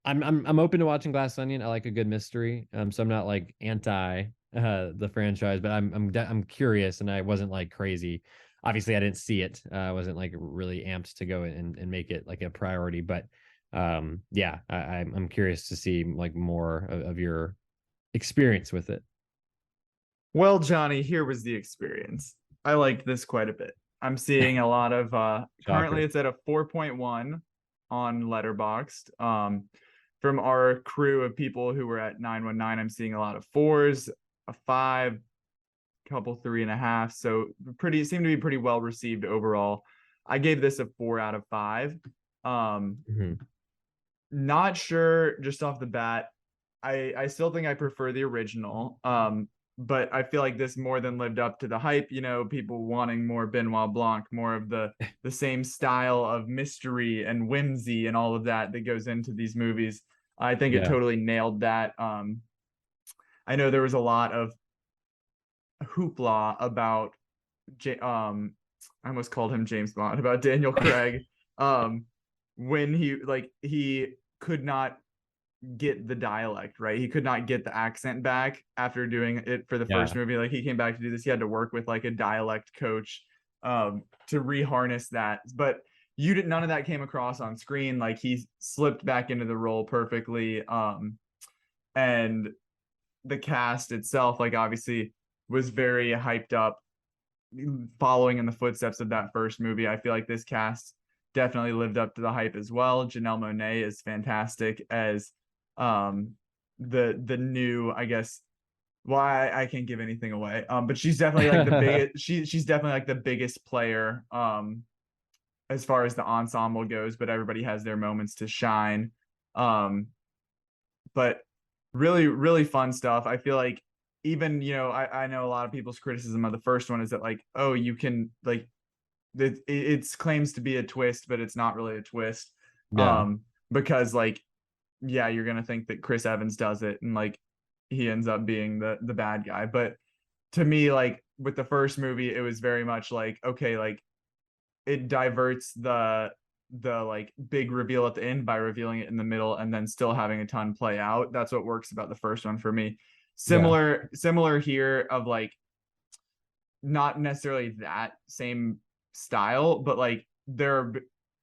I'm open to watching Glass Onion. I like a good mystery. So I'm not like anti the franchise, but I'm curious, and I wasn't like crazy. Obviously, I didn't see it. I wasn't like really amped to go and make it like a priority. But yeah, I'm curious to see like more of your experience with it. Well, Johnny, here was the experience. I liked this quite a bit. I'm seeing a lot of currently it's at a 4.1 on Letterboxd. From our crew of people who were at 919, I'm seeing a lot of 4s, a 5, couple 3.5. So seem to be pretty well received overall. I gave this a 4 out of 5. Not sure just off the bat. I still think I prefer the original. But I feel like this more than lived up to the hype, people wanting more Benoit Blanc, more of the same style of mystery and whimsy and all of that goes into these movies. I think it totally nailed that. I know there was a lot of hoopla about I almost called him James Bond, about Daniel Craig, when he could not get the dialect right. He could not get the accent back after doing it for the first movie. Like, he came back to do this, he had to work with like a dialect coach to reharness that. But none of that came across on screen. Like, he slipped back into the role perfectly. And the cast itself, like, obviously was very hyped up, following in the footsteps of that first movie. I feel like this cast definitely lived up to the hype as well. Janelle Monáe is fantastic as the new, I guess, I can't give anything away, but she's definitely like the biggest she's definitely like the biggest player as far as the ensemble goes, but everybody has their moments to shine. But really, really fun stuff. I feel like even, I know a lot of people's criticism of the first one is that, like, oh, you can, like, it's claims to be a twist, but it's not really a twist. Because, like, yeah, you're gonna think that Chris Evans does it, and like he ends up being the bad guy. But to me, like, with the first movie, it was very much like, okay, like, it diverts the like big reveal at the end by revealing it in the middle and then still having a ton play out. That's what works about the first one for me. Similar here, of like, not necessarily that same style, but like there are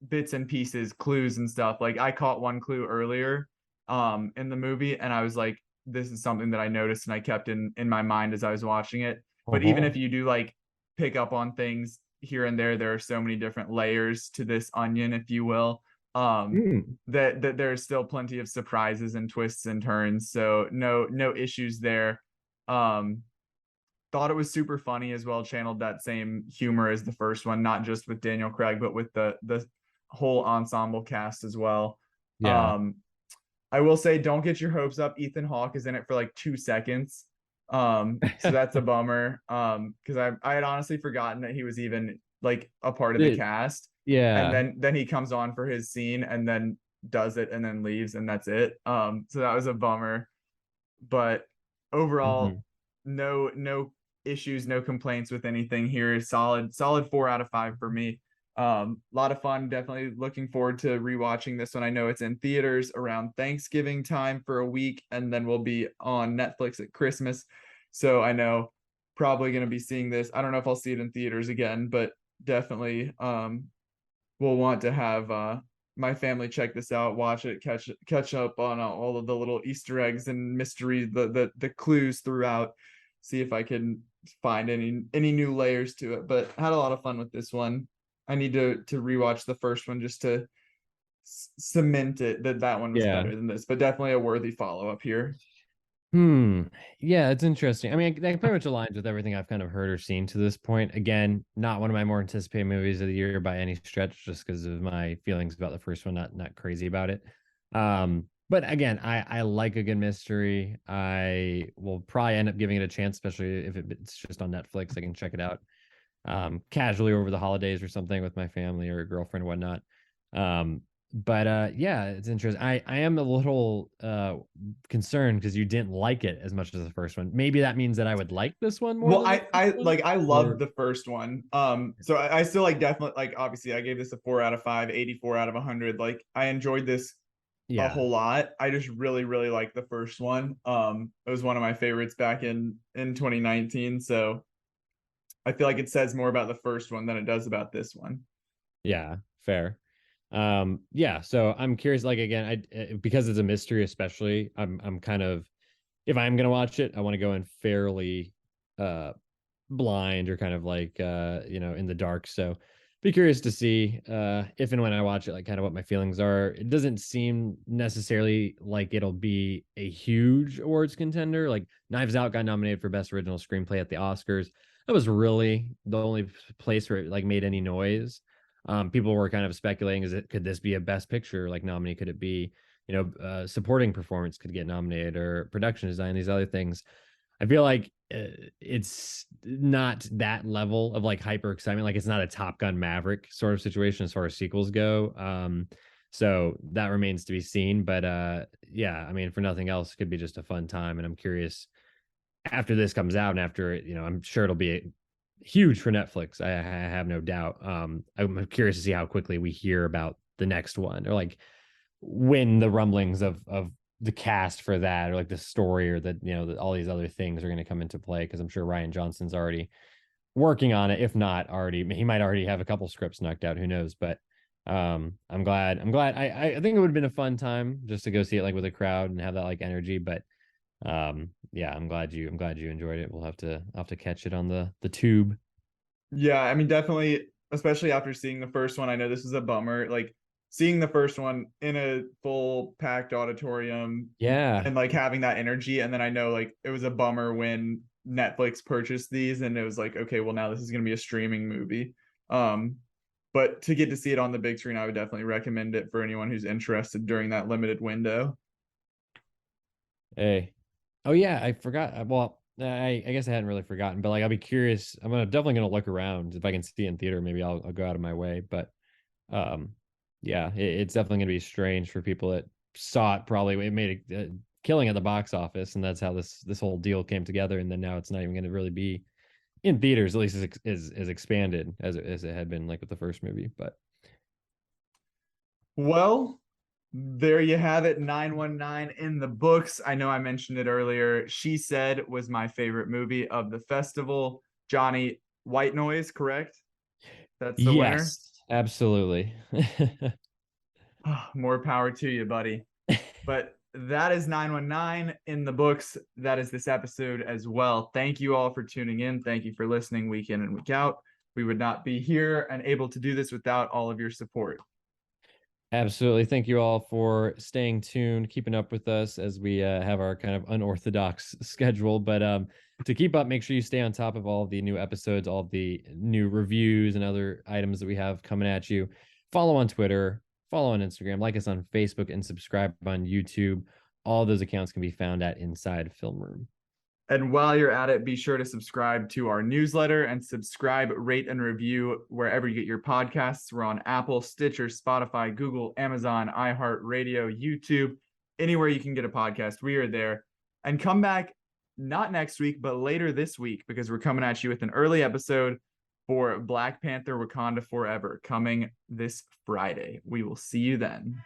bits and pieces, clues and stuff. Like, I caught one clue earlier in the movie, and I was like, this is something that I noticed, and I kept in my mind as I was watching it. But even if you do like pick up on things, here and there are so many different layers to this onion, if you will, that there's still plenty of surprises and twists and turns. So no issues there. Thought it was super funny as well, channeled that same humor as the first one, not just with Daniel Craig, but with the whole ensemble cast as well. Yeah. I will say, don't get your hopes up. Ethan Hawke is in it for like 2 seconds. So that's a bummer. Because I had honestly forgotten that he was even like a part of the cast. And Yeah. then he comes on for his scene and then does it and then leaves, and that's it. So that was a bummer. But overall, no issues, no complaints with anything here. Solid 4 out of 5 for me. A lot of fun. Definitely looking forward to rewatching this one. I know it's in theaters around Thanksgiving time for a week, and then we'll be on Netflix at Christmas. So I know probably going to be seeing this. I don't know if I'll see it in theaters again, but definitely we'll want to have my family check this out, watch it, catch up on all of the little Easter eggs and mystery, the clues throughout, see if I can find any new layers to it. But I had a lot of fun with this one. I need to rewatch the first one just to cement it that one was Yeah. better than this, but definitely a worthy follow-up here. Yeah, it's interesting. I mean, that pretty much aligns with everything I've kind of heard or seen to this point. Again, not one of my more anticipated movies of the year by any stretch, just because of my feelings about the first one. Not crazy about it. But again, I like a good mystery. I will probably end up giving it a chance, especially if it's just on Netflix. I can check it out casually over the holidays or something with my family or a girlfriend or whatnot. But yeah, it's interesting. I am a little concerned because you didn't like it as much as the first one. Maybe that means that I would like this one more. Well, than I loved the first one. So I still like, definitely, like, obviously I gave this a 4 out of 5, 84 out of 100. Like, I enjoyed this a whole lot. I just really like the first one. It was one of my favorites back in 2019. So I feel like it says more about the first one than it does about this one. Yeah, fair. Yeah, so I'm curious, like, again, because it's a mystery, especially, I'm kind of, if I'm gonna watch it, I want to go in fairly blind or kind of like in the dark. So be curious to see if and when I watch it, like, kind of what my feelings are. It doesn't seem necessarily like it'll be a huge awards contender. Like, Knives Out got nominated for best original screenplay at the Oscars. That was really the only place where it like made any noise. People were kind of speculating, could this be a best picture like nominee? Could it be, supporting performance could get nominated, or production design, these other things? I feel like it's not that level of like hyper excitement. Like, it's not a Top Gun Maverick sort of situation as far as sequels go. So that remains to be seen. But yeah, I mean, for nothing else, it could be just a fun time. And I'm curious, after this comes out and after it, I'm sure it'll be huge for Netflix. I have no doubt. I'm curious to see how quickly we hear about the next one, or like when the rumblings of the cast for that, or like the story, or that all these other things are going to come into play. Because I'm sure Ryan Johnson's already working on it. If not already, he might already have a couple scripts knocked out. Who knows? But I'm glad. I think it would have been a fun time just to go see it like with a crowd and have that like energy. But yeah, I'm glad you enjoyed it. We'll have to catch it on the tube. Yeah, I mean, definitely, especially after seeing the first one. I know this is a bummer, like seeing the first one in a full packed auditorium, Yeah. and like having that energy. And then I know, like, it was a bummer when Netflix purchased these and it was like, okay, well, now this is going to be a streaming movie. But to get to see it on the big screen, I would definitely recommend it for anyone who's interested during that limited window. Hey. Oh yeah, I forgot. Well, I guess I hadn't really forgotten, but like, I'll be curious. Definitely gonna look around if I can see it in theater. Maybe I'll go out of my way. But yeah, it's definitely gonna be strange for people that saw it. Probably it made a killing at the box office, and that's how this whole deal came together. And then now it's not even gonna really be in theaters, at least as expanded as it had been like with the first movie. But Well, there you have it, 919 in the books. I know I mentioned it earlier. She Said was my favorite movie of the festival. Johnny, White Noise, correct? That's the winner. yes, absolutely. More power to you, buddy. But that is 919 in the books. That is this episode as well. Thank you all for tuning in. Thank you for listening week in and week out. We would not be here and able to do this without all of your support. Absolutely. Thank you all for staying tuned, keeping up with us as we have our kind of unorthodox schedule. But to keep up, make sure you stay on top of all the new episodes, all the new reviews and other items that we have coming at you. Follow on Twitter, follow on Instagram, like us on Facebook, and subscribe on YouTube. All those accounts can be found at Inside Film Room. And while you're at it, be sure to subscribe to our newsletter and subscribe, rate, and review wherever you get your podcasts. We're on Apple, Stitcher, Spotify, Google, Amazon, iHeartRadio, YouTube, anywhere you can get a podcast. We are there. And come back not next week, but later this week, because we're coming at you with an early episode for Black Panther Wakanda Forever, coming this Friday. We will see you then.